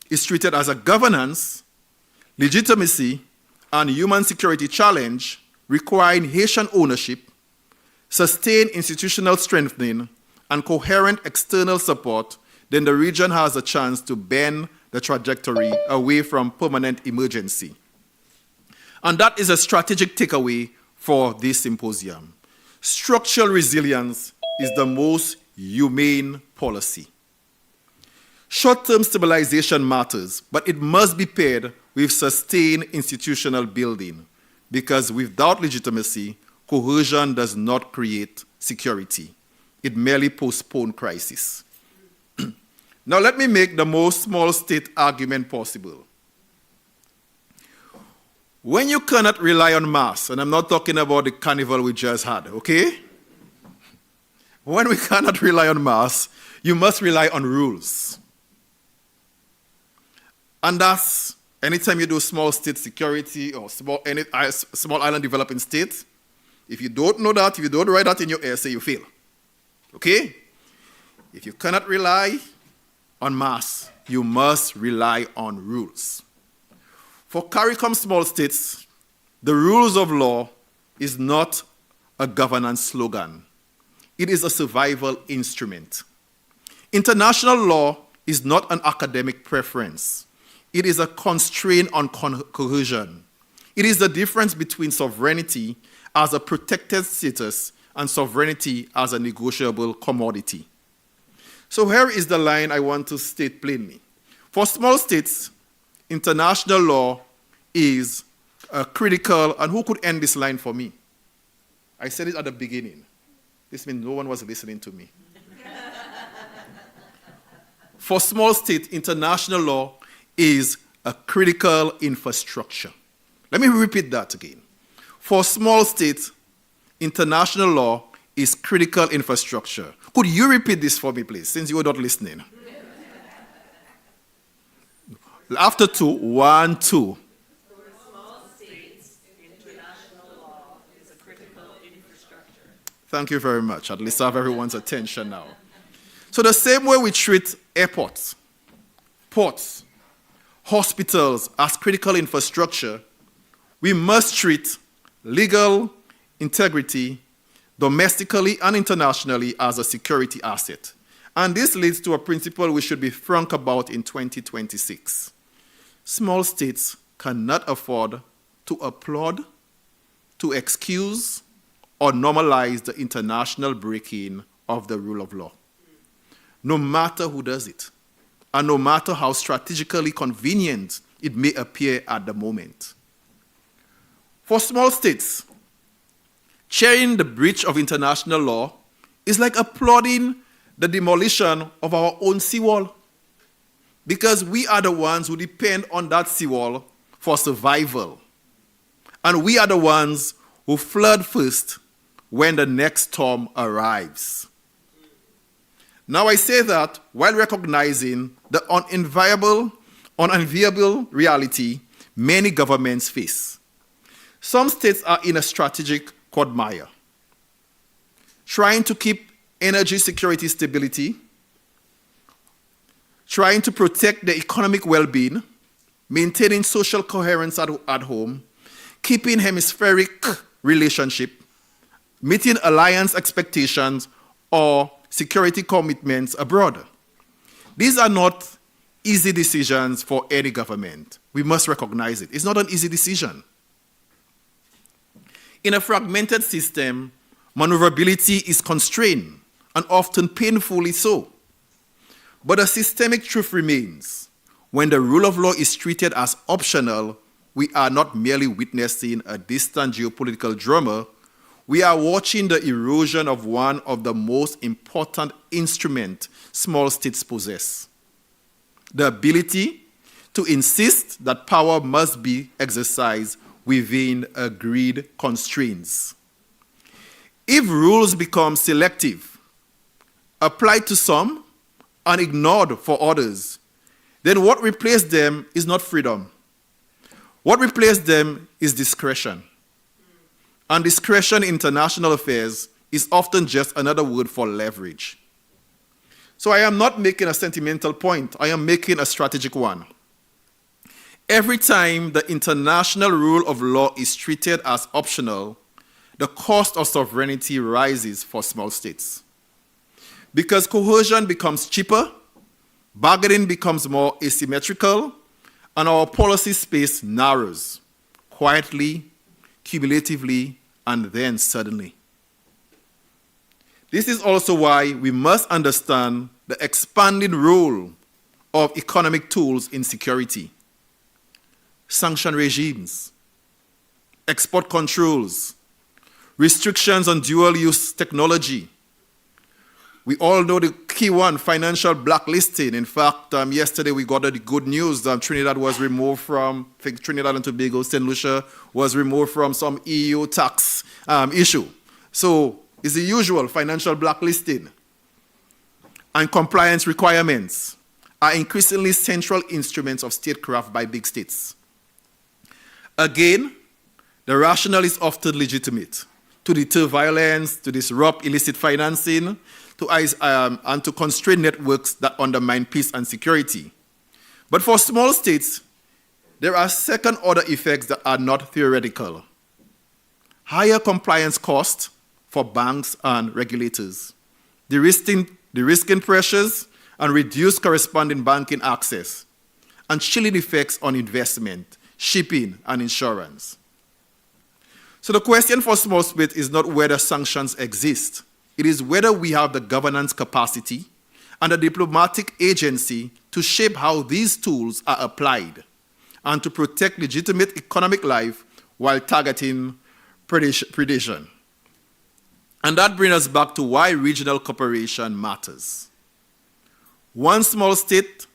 is treated as a governance, legitimacy, and human security challenge requiring Haitian ownership, sustained institutional strengthening, and coherent external support, then the region has a chance to bend the trajectory away from permanent emergency. And that is a strategic takeaway for this symposium. Structural resilience is the most humane policy. Short-term stabilization matters, but it must be paired with sustained institutional building, because without legitimacy, cohesion does not create security. It merely postpones crisis. Now let me make the most small state argument possible. When you cannot rely on mass, and I'm not talking about the carnival we just had, okay? When we cannot rely on mass, you must rely on rules. And that's anytime you do small state security or small island developing state, if you don't know that, if you don't write that in your essay, you fail. Okay? If you cannot rely on mass, you must rely on rules. For CARICOM small states, the rules of law is not a governance slogan. It is a survival instrument. International law is not an academic preference. It is a constraint on cohesion. It is the difference between sovereignty as a protected status and sovereignty as a negotiable commodity. So here is the line I want to state plainly. For small states, international law is critical, and who could end this line for me? I said it at the beginning. This means no one was listening to me. For small states, international law is a critical infrastructure. Let me repeat that again. For small states, international law is critical infrastructure. Could you repeat this for me, please, since you were not listening? After 2, 1, 2. For small states, international law is a critical infrastructure. Thank you very much. At least I have everyone's attention now. So the same way we treat airports, ports, hospitals as critical infrastructure, we must treat legal integrity domestically and internationally as a security asset. And this leads to a principle we should be frank about in 2026. Small states cannot afford to applaud, to excuse, or normalize the international breaking of the rule of law. No matter who does it, and no matter how strategically convenient it may appear at the moment. For small states, cheering the breach of international law is like applauding the demolition of our own seawall, because we are the ones who depend on that seawall for survival. And we are the ones who flood first when the next storm arrives. Now I say that while recognizing the unenviable reality many governments face. Some states are in a strategic quagmire, trying to keep energy security stability, trying to protect the economic well-being, maintaining social coherence at home, keeping hemispheric relationship, meeting alliance expectations, or security commitments abroad. These are not easy decisions for any government. We must recognize it. It's not an easy decision. In a fragmented system, maneuverability is constrained, and often painfully so. But a systemic truth remains. When the rule of law is treated as optional, we are not merely witnessing a distant geopolitical drama, we are watching the erosion of one of the most important instruments small states possess: the ability to insist that power must be exercised within agreed constraints. If rules become selective, applied to some and ignored for others, then what replaces them is not freedom. What replaces them is discretion. And discretion in international affairs is often just another word for leverage. So I am not making a sentimental point. I am making a strategic one. Every time the international rule of law is treated as optional, the cost of sovereignty rises for small states. Because cohesion becomes cheaper, bargaining becomes more asymmetrical, and our policy space narrows, quietly, cumulatively, and then suddenly. This is also why we must understand the expanding role of economic tools in security. Sanction regimes, export controls, restrictions on dual-use technology. We all know the key one, financial blacklisting. In fact, yesterday we got the good news that Trinidad was removed from, I think Trinidad and Tobago, St. Lucia was removed from some EU tax issue. So it's the usual financial blacklisting. And compliance requirements are increasingly central instruments of statecraft by big states. Again, the rationale is often legitimate: to deter violence, to disrupt illicit financing, and to constrain networks that undermine peace and security. But for small states, there are second-order effects that are not theoretical. Higher compliance costs for banks and regulators, de-risking pressures, and reduced corresponding banking access, and chilling effects on investment, shipping, and insurance. So the question for small states is not whether sanctions exist. It is whether we have the governance capacity and the diplomatic agency to shape how these tools are applied and to protect legitimate economic life while targeting predation. And that brings us back to why regional cooperation matters. One small state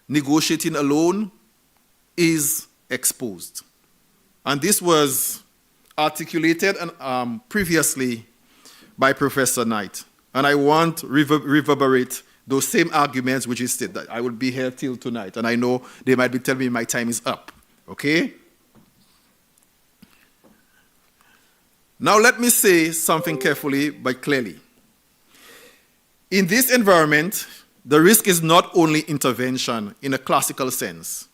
negotiating alone is exposed. And this was articulated previously by Professor Knight. And I want to reverberate those same arguments which he said that I will be here till tonight. And I know they might be telling me my time is up. Okay? Now let me say something carefully but clearly. In this environment, the risk is not only intervention in a classical sense.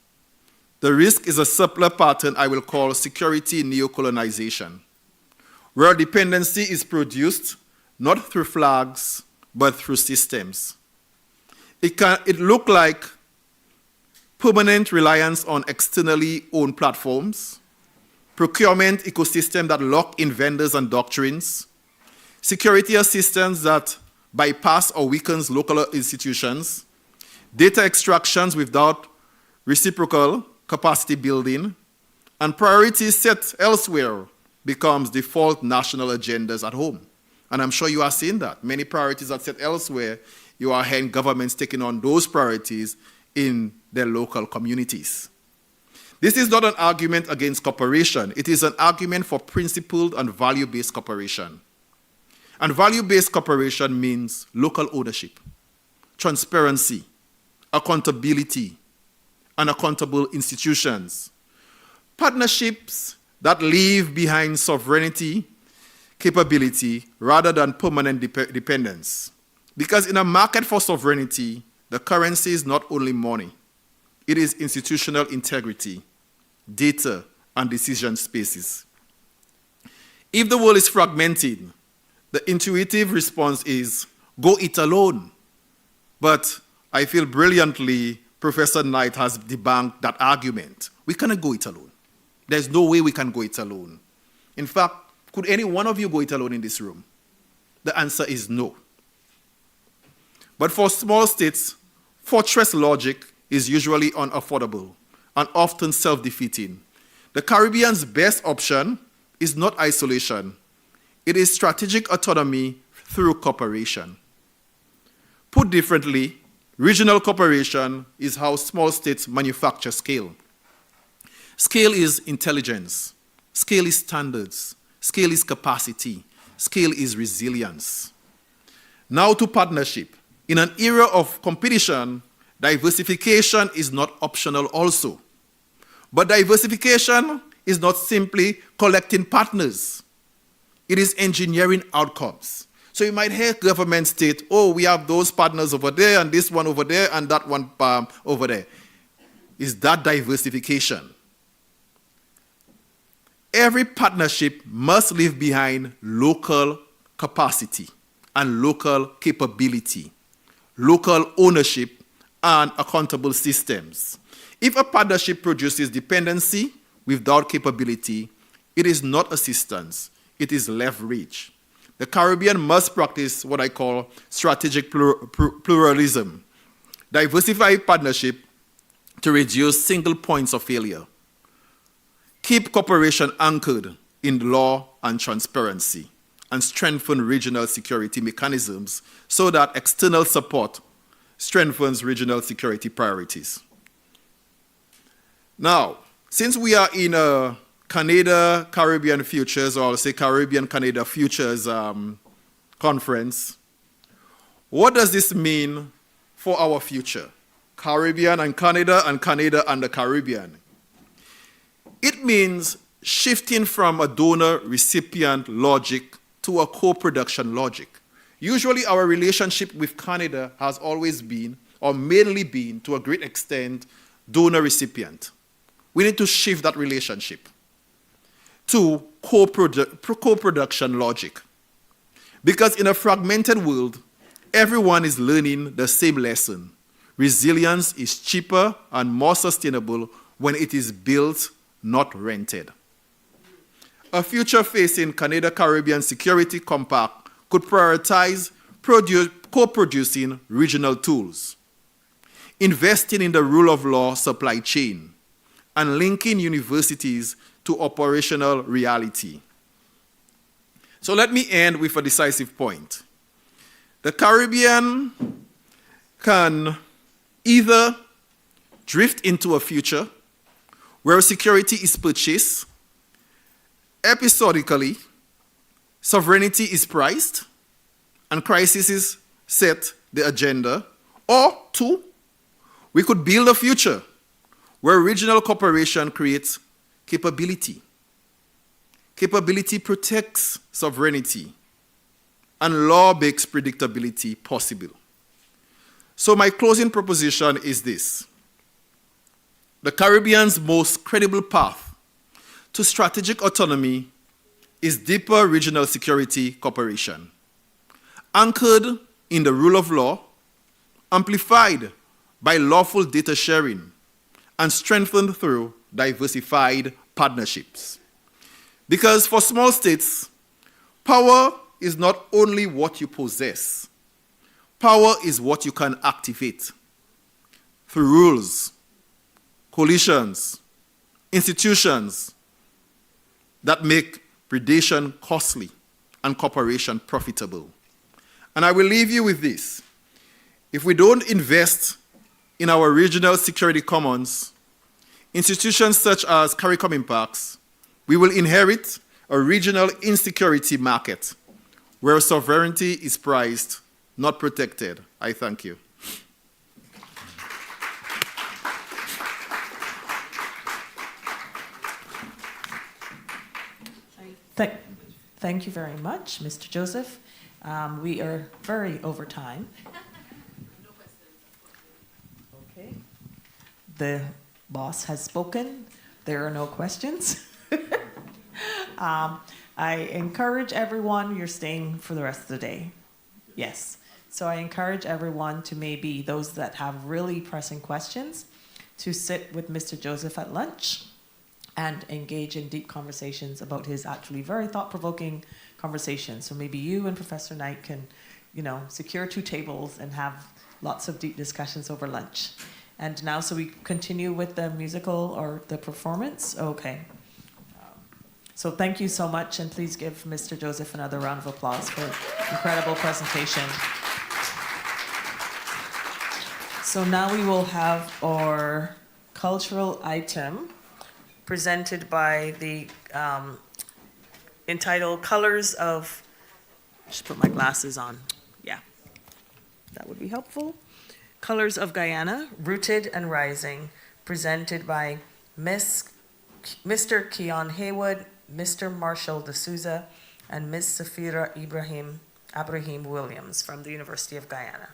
The risk is a subtler pattern I will call security neocolonization, where dependency is produced not through flags, but through systems. It look like permanent reliance on externally owned platforms, procurement ecosystem that lock in vendors and doctrines, security assistance that bypass or weakens local institutions, data extractions without reciprocal capacity building, and priorities set elsewhere becomes default national agendas at home. And I'm sure you are seeing that. Many priorities are set elsewhere. You are hearing governments taking on those priorities in their local communities. This is not an argument against cooperation. It is an argument for principled and value-based cooperation. And value-based cooperation means local ownership, transparency, accountability, and accountable institutions. Partnerships that leave behind sovereignty, capability, rather than permanent dependence. Because in a market for sovereignty, the currency is not only money, it is institutional integrity, data, and decision spaces. If the world is fragmented, the intuitive response is, go it alone. But I feel brilliantly Professor Knight has debunked that argument. We cannot go it alone. There's no way we can go it alone. In fact, could any one of you go it alone in this room? The answer is no. But for small states, fortress logic is usually unaffordable and often self-defeating. The Caribbean's best option is not isolation. It is strategic autonomy through cooperation. Put differently, regional cooperation is how small states manufacture scale. Scale is intelligence. Scale is standards. Scale is capacity. Scale is resilience. Now to partnership. In an era of competition, diversification is not optional also. But diversification is not simply collecting partners. It is engineering outcomes. So you might hear governments state, oh, we have those partners over there, and this one over there, and that one over there. Is that diversification? Every partnership must leave behind local capacity and local capability, local ownership, and accountable systems. If a partnership produces dependency without capability, it is not assistance, it is leverage. The Caribbean must practice what I call strategic pluralism, diversified partnership to reduce single points of failure. Keep cooperation anchored in law and transparency, and strengthen regional security mechanisms so that external support strengthens regional security priorities. Now, since we are in a Canada-Caribbean Futures, or I'll say Caribbean-Canada Futures conference, what does this mean for our future? Caribbean and Canada and the Caribbean. It means shifting from a donor-recipient logic to a co-production logic. Usually our relationship with Canada has always been, or mainly been, to a great extent, donor-recipient. We need to shift that relationship to co-production logic. Because in a fragmented world, everyone is learning the same lesson. Resilience is cheaper and more sustainable when it is built, not rented. A future-facing Canada-Caribbean Security Compact could prioritize co-producing regional tools, investing in the rule of law supply chain, and linking universities to operational reality. So let me end with a decisive point. The Caribbean can either drift into a future where security is purchased, episodically, sovereignty is priced, and crises set the agenda, or two, we could build a future where regional cooperation creates capability. Capability protects sovereignty, and law makes predictability possible. So my closing proposition is this. The Caribbean's most credible path to strategic autonomy is deeper regional security cooperation, anchored in the rule of law, amplified by lawful data sharing, and strengthened through diversified partnerships. Because for small states, power is not only what you possess. Power is what you can activate through rules, coalitions, institutions that make predation costly and cooperation profitable. And I will leave you with this. If we don't invest in our regional security commons, institutions such as CARICOM impacts, we will inherit a regional insecurity market where sovereignty is prized, not protected. I thank you. Thank you very much, Mr. Joseph. We are very over time. Okay. The boss has spoken. There are no questions. I encourage everyone, you're staying for the rest of the day. Yes. So I encourage everyone to maybe, those that have really pressing questions, to sit with Mr. Joseph at lunch and engage in deep conversations about his actually very thought-provoking conversations. So maybe you and Professor Knight can, secure 2 tables and have lots of deep discussions over lunch. And now, so we continue with the musical or the performance? Okay. So thank you so much, and please give Mr. Joseph another round of applause for an incredible presentation. So now we will have our cultural item presented by the, entitled Colors of, just put my glasses on, yeah, that would be helpful. Colors of Guyana, Rooted and Rising, presented by Mr. Keon Haywood, Mr. Marshall D'Souza, and Ms. Safira Ibrahim Williams from the University of Guyana.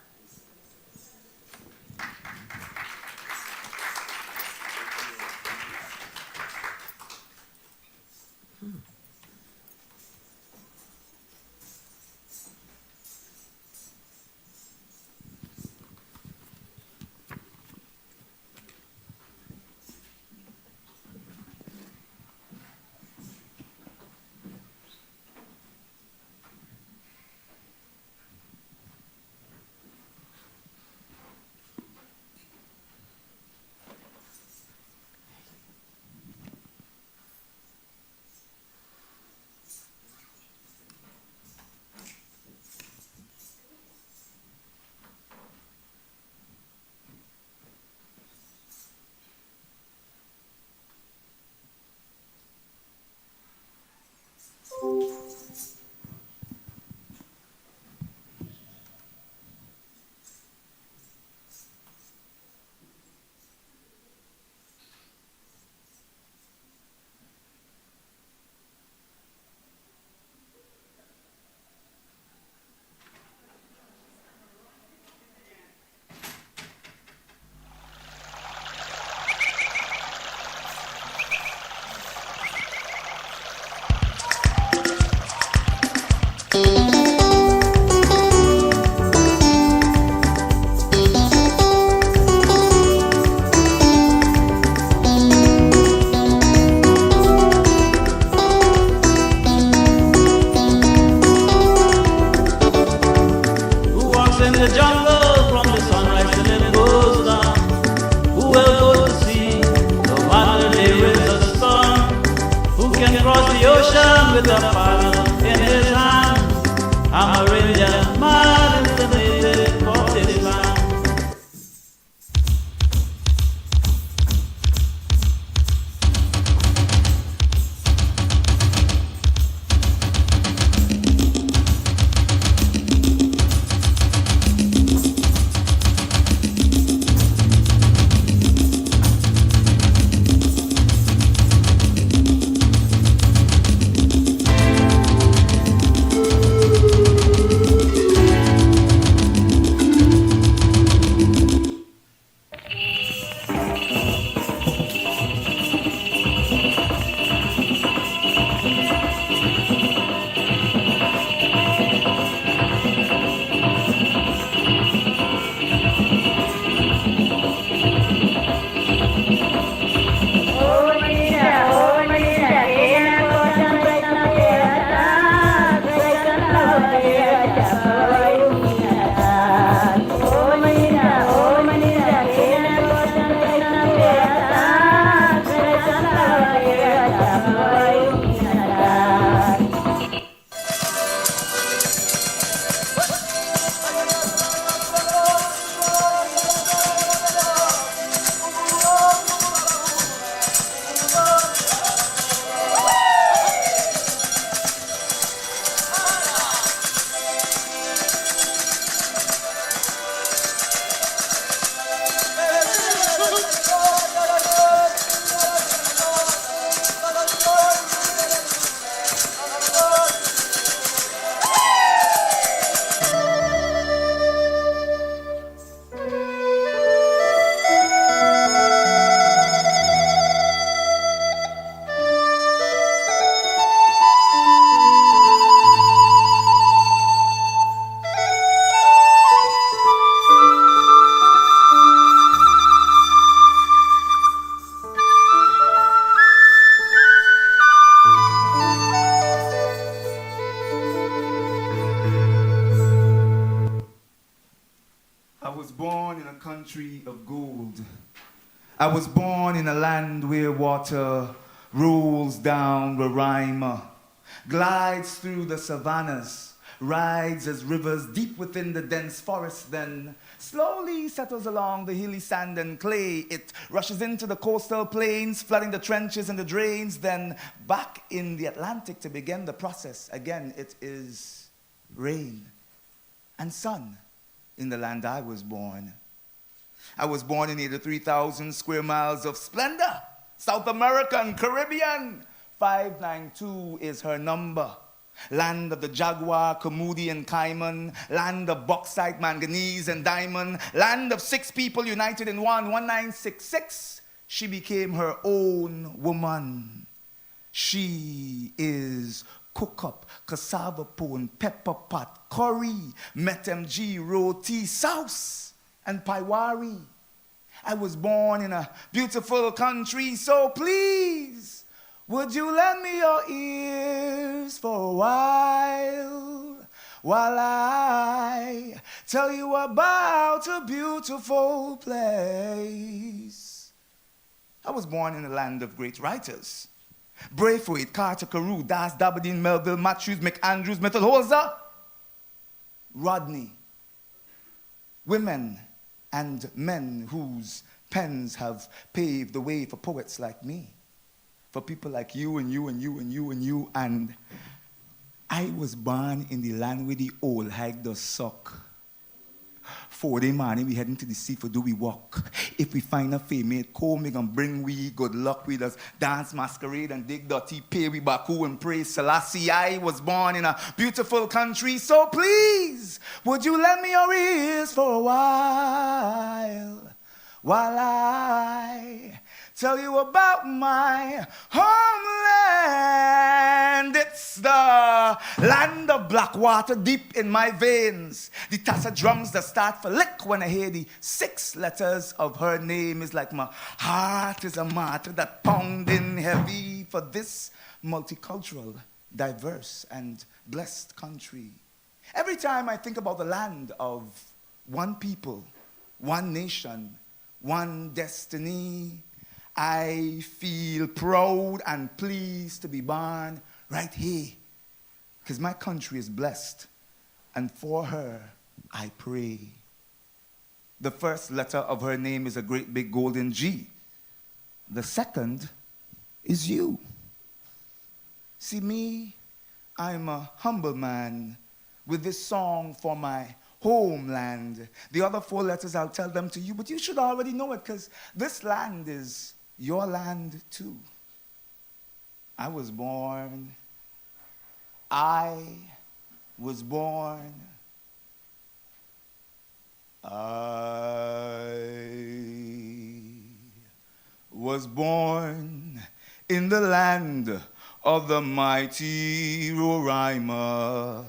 ocean with a paddle in his hand. Amarillo man is the native of this land. I was born in a country of gold. I was born in a land where water rolls down Roraima, glides through the savannas, rides as rivers deep within the dense forest, then slowly settles along the hilly sand and clay. It rushes into the coastal plains, flooding the trenches and the drains, then back in the Atlantic to begin the process. Again, it is rain and sun in the land I was born. I was born in 83,000 square miles of splendor, South American, Caribbean. 592 is her number. Land of the jaguar, Camudi, and cayman. Land of bauxite, manganese, and diamond. Land of 6 people united in one. 1966, she became her own woman. She is cook up, cassava pone, pepper pot, curry, metemg, roti, sauce, and paiwari. I was born in a beautiful country, so please, would you lend me your ears for a while I tell you about a beautiful place. I was born in the land of great writers. Braithwaite, Carter, Carew, Das, Daberdeen, Melville, Matthews, McAndrews, Mittelholzer, Rodney. Women and men whose pens have paved the way for poets like me, for people like you and you and you and you and you. And I was born in the land where the old hike does suck. 4 day morning, we heading to the sea for do we walk. If we find a female comb, we gonna bring we good luck with us. Dance, masquerade, and dig dirty, pay we baku and praise Selassie. I was born in a beautiful country, so please, would you lend me your ears for a while I tell you about my homeland. It's the land of black water deep in my veins. The tassa drums that start for lick when I hear the 6 letters of her name. Is like my heart is a martyr that pounding heavy for this multicultural, diverse, and blessed country. Every time I think about the land of one people, one nation, one destiny, I feel proud and pleased to be born right here, because my country is blessed, and for her I pray. The first letter of her name is a great big golden G. The second is you. See me, I'm a humble man with this song for my homeland. The other 4 letters, I'll tell them to you, but you should already know it because this land is your land too. I was born I was born in the land of the mighty Roraima,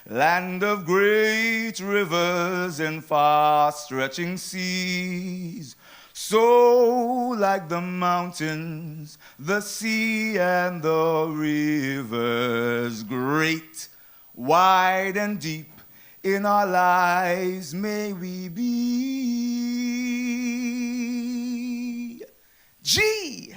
land of great rivers and far-stretching seas, so like the mountains, the sea and the rivers, great, wide and deep in our lives may we be. G,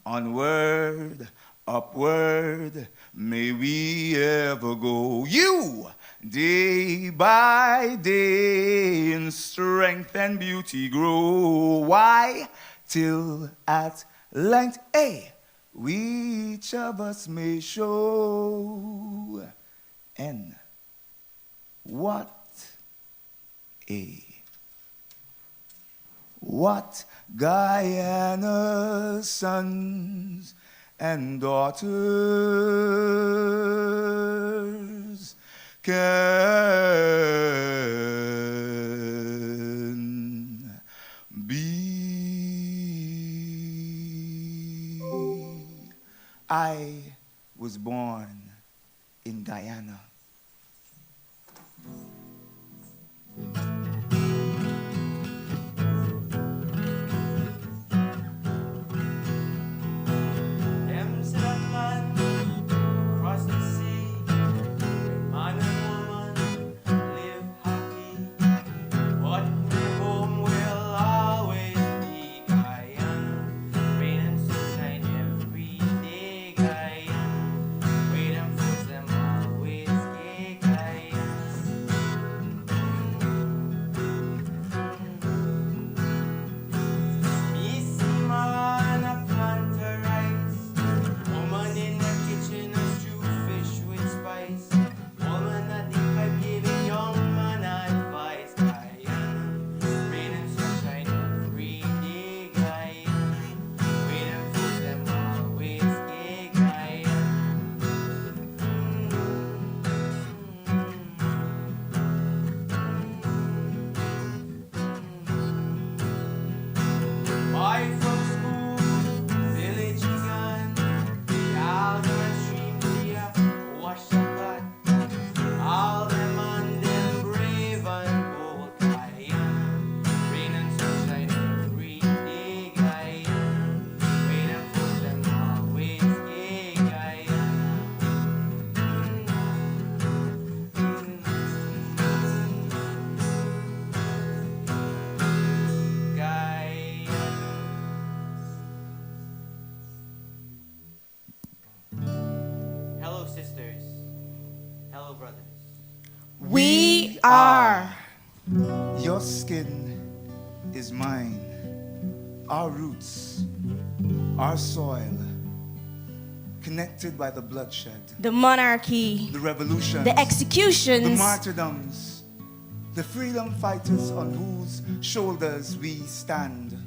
onward, upward, may we ever go. You, day by day in strength and beauty grow. Why? Till at length, we each of us may show. N, what Guyana's sons and daughters can be. I was born in Guyana. Hello, sisters. Hello, brothers. We are. Your skin is mine. Our roots, our soil, connected by the bloodshed, the monarchy, the revolution, the executions, the martyrdoms, the freedom fighters on whose shoulders we stand.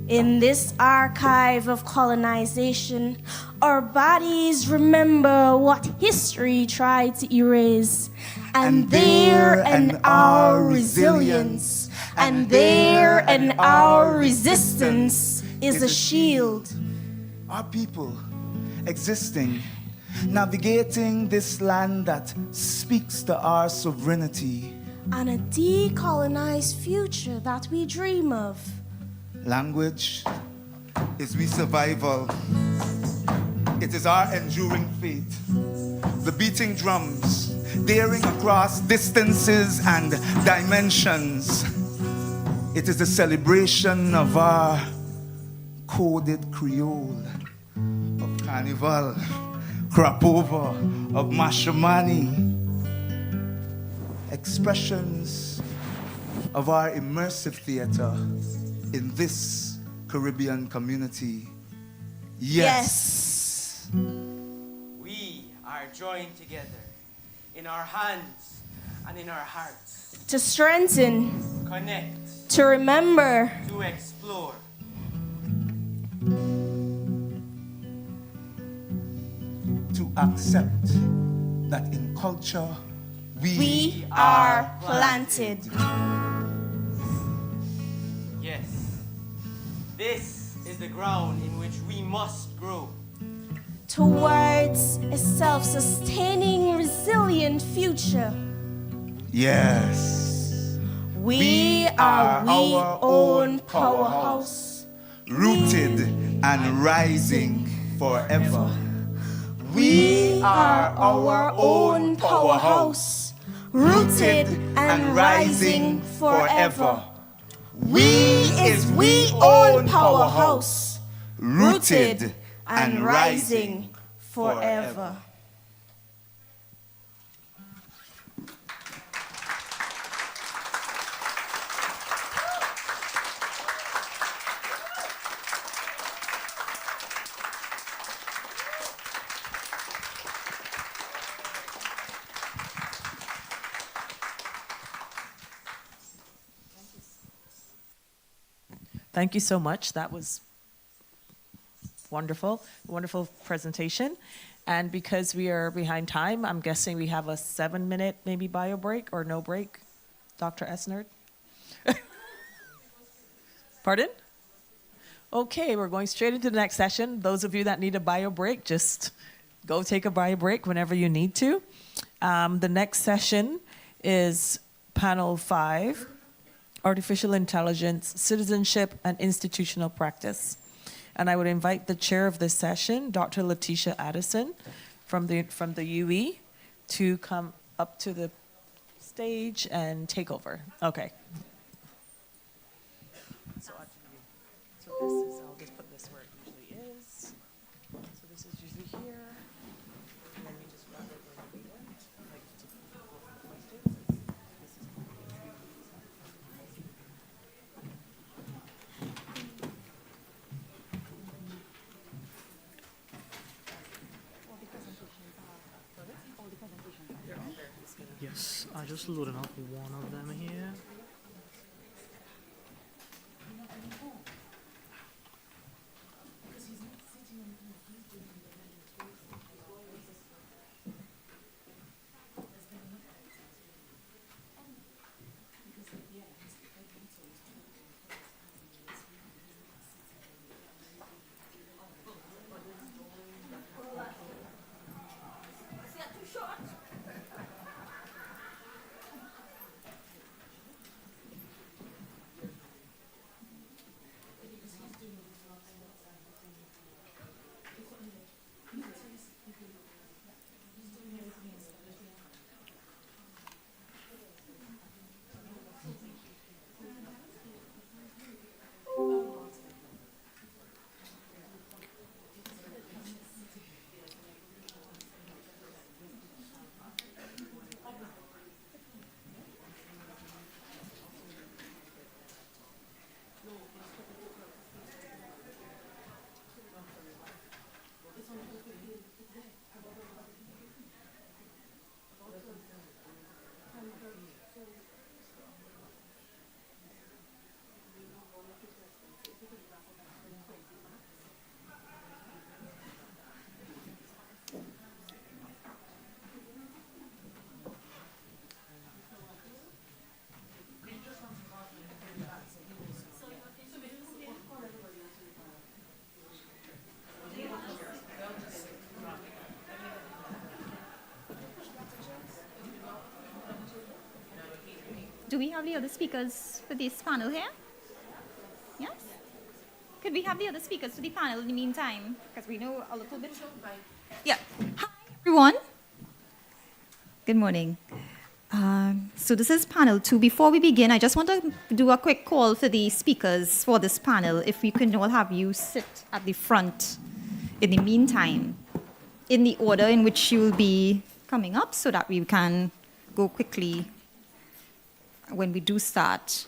In this archive of colonization, our bodies remember what history tried to erase. And there and our resilience, and there and our resistance is a shield. Our people existing, navigating this land that speaks to our sovereignty. And a decolonized future that we dream of. Language is we survival. It is our enduring fate. The beating drums, daring across distances and dimensions. It is the celebration of our coded Creole, of Carnival, crop over of Mashamani, expressions of our immersive theater in this Caribbean community. Yes. We are joined together in our hands and in our hearts. To strengthen, Connect, to remember, to explore. To accept that in culture we are planted. Yes, this is the ground in which we must grow. Towards a self-sustaining, resilient future. Yes. We are our own powerhouse. Rooted and rising forever. We are our own powerhouse. Rooted and rising forever. We is we own powerhouse. Rooted and rising forever. Thank you so much. That was wonderful, wonderful presentation. And because we are behind time, I'm guessing we have a 7-minute maybe bio break or no break, Dr. Esnerd? Pardon? Okay, we're going straight into the next session. Those of you that need a bio break, just go take a bio break whenever you need to. The next session is panel 5, Artificial Intelligence, Citizenship, and Institutional Practice. And I would invite the chair of this session, Dr. Letitia Addison from the UE, to come up to the stage and take over. Okay. So this is, I'll just put this where it usually is. So this is usually here. And then we just grab it wherever we want. Like to go for questions. This is Yes, I just loaded up one of them here. Do we have the other speakers for this panel here? Yes? Could we have the other speakers for the panel in the meantime? Because we know a little bit. Yeah. Hi, everyone. Good morning. So this is panel 2. Before we begin, I just want to do a quick call for the speakers for this panel. If we can all have you sit at the front in the meantime, in the order in which you will be coming up so that we can go quickly when we do start.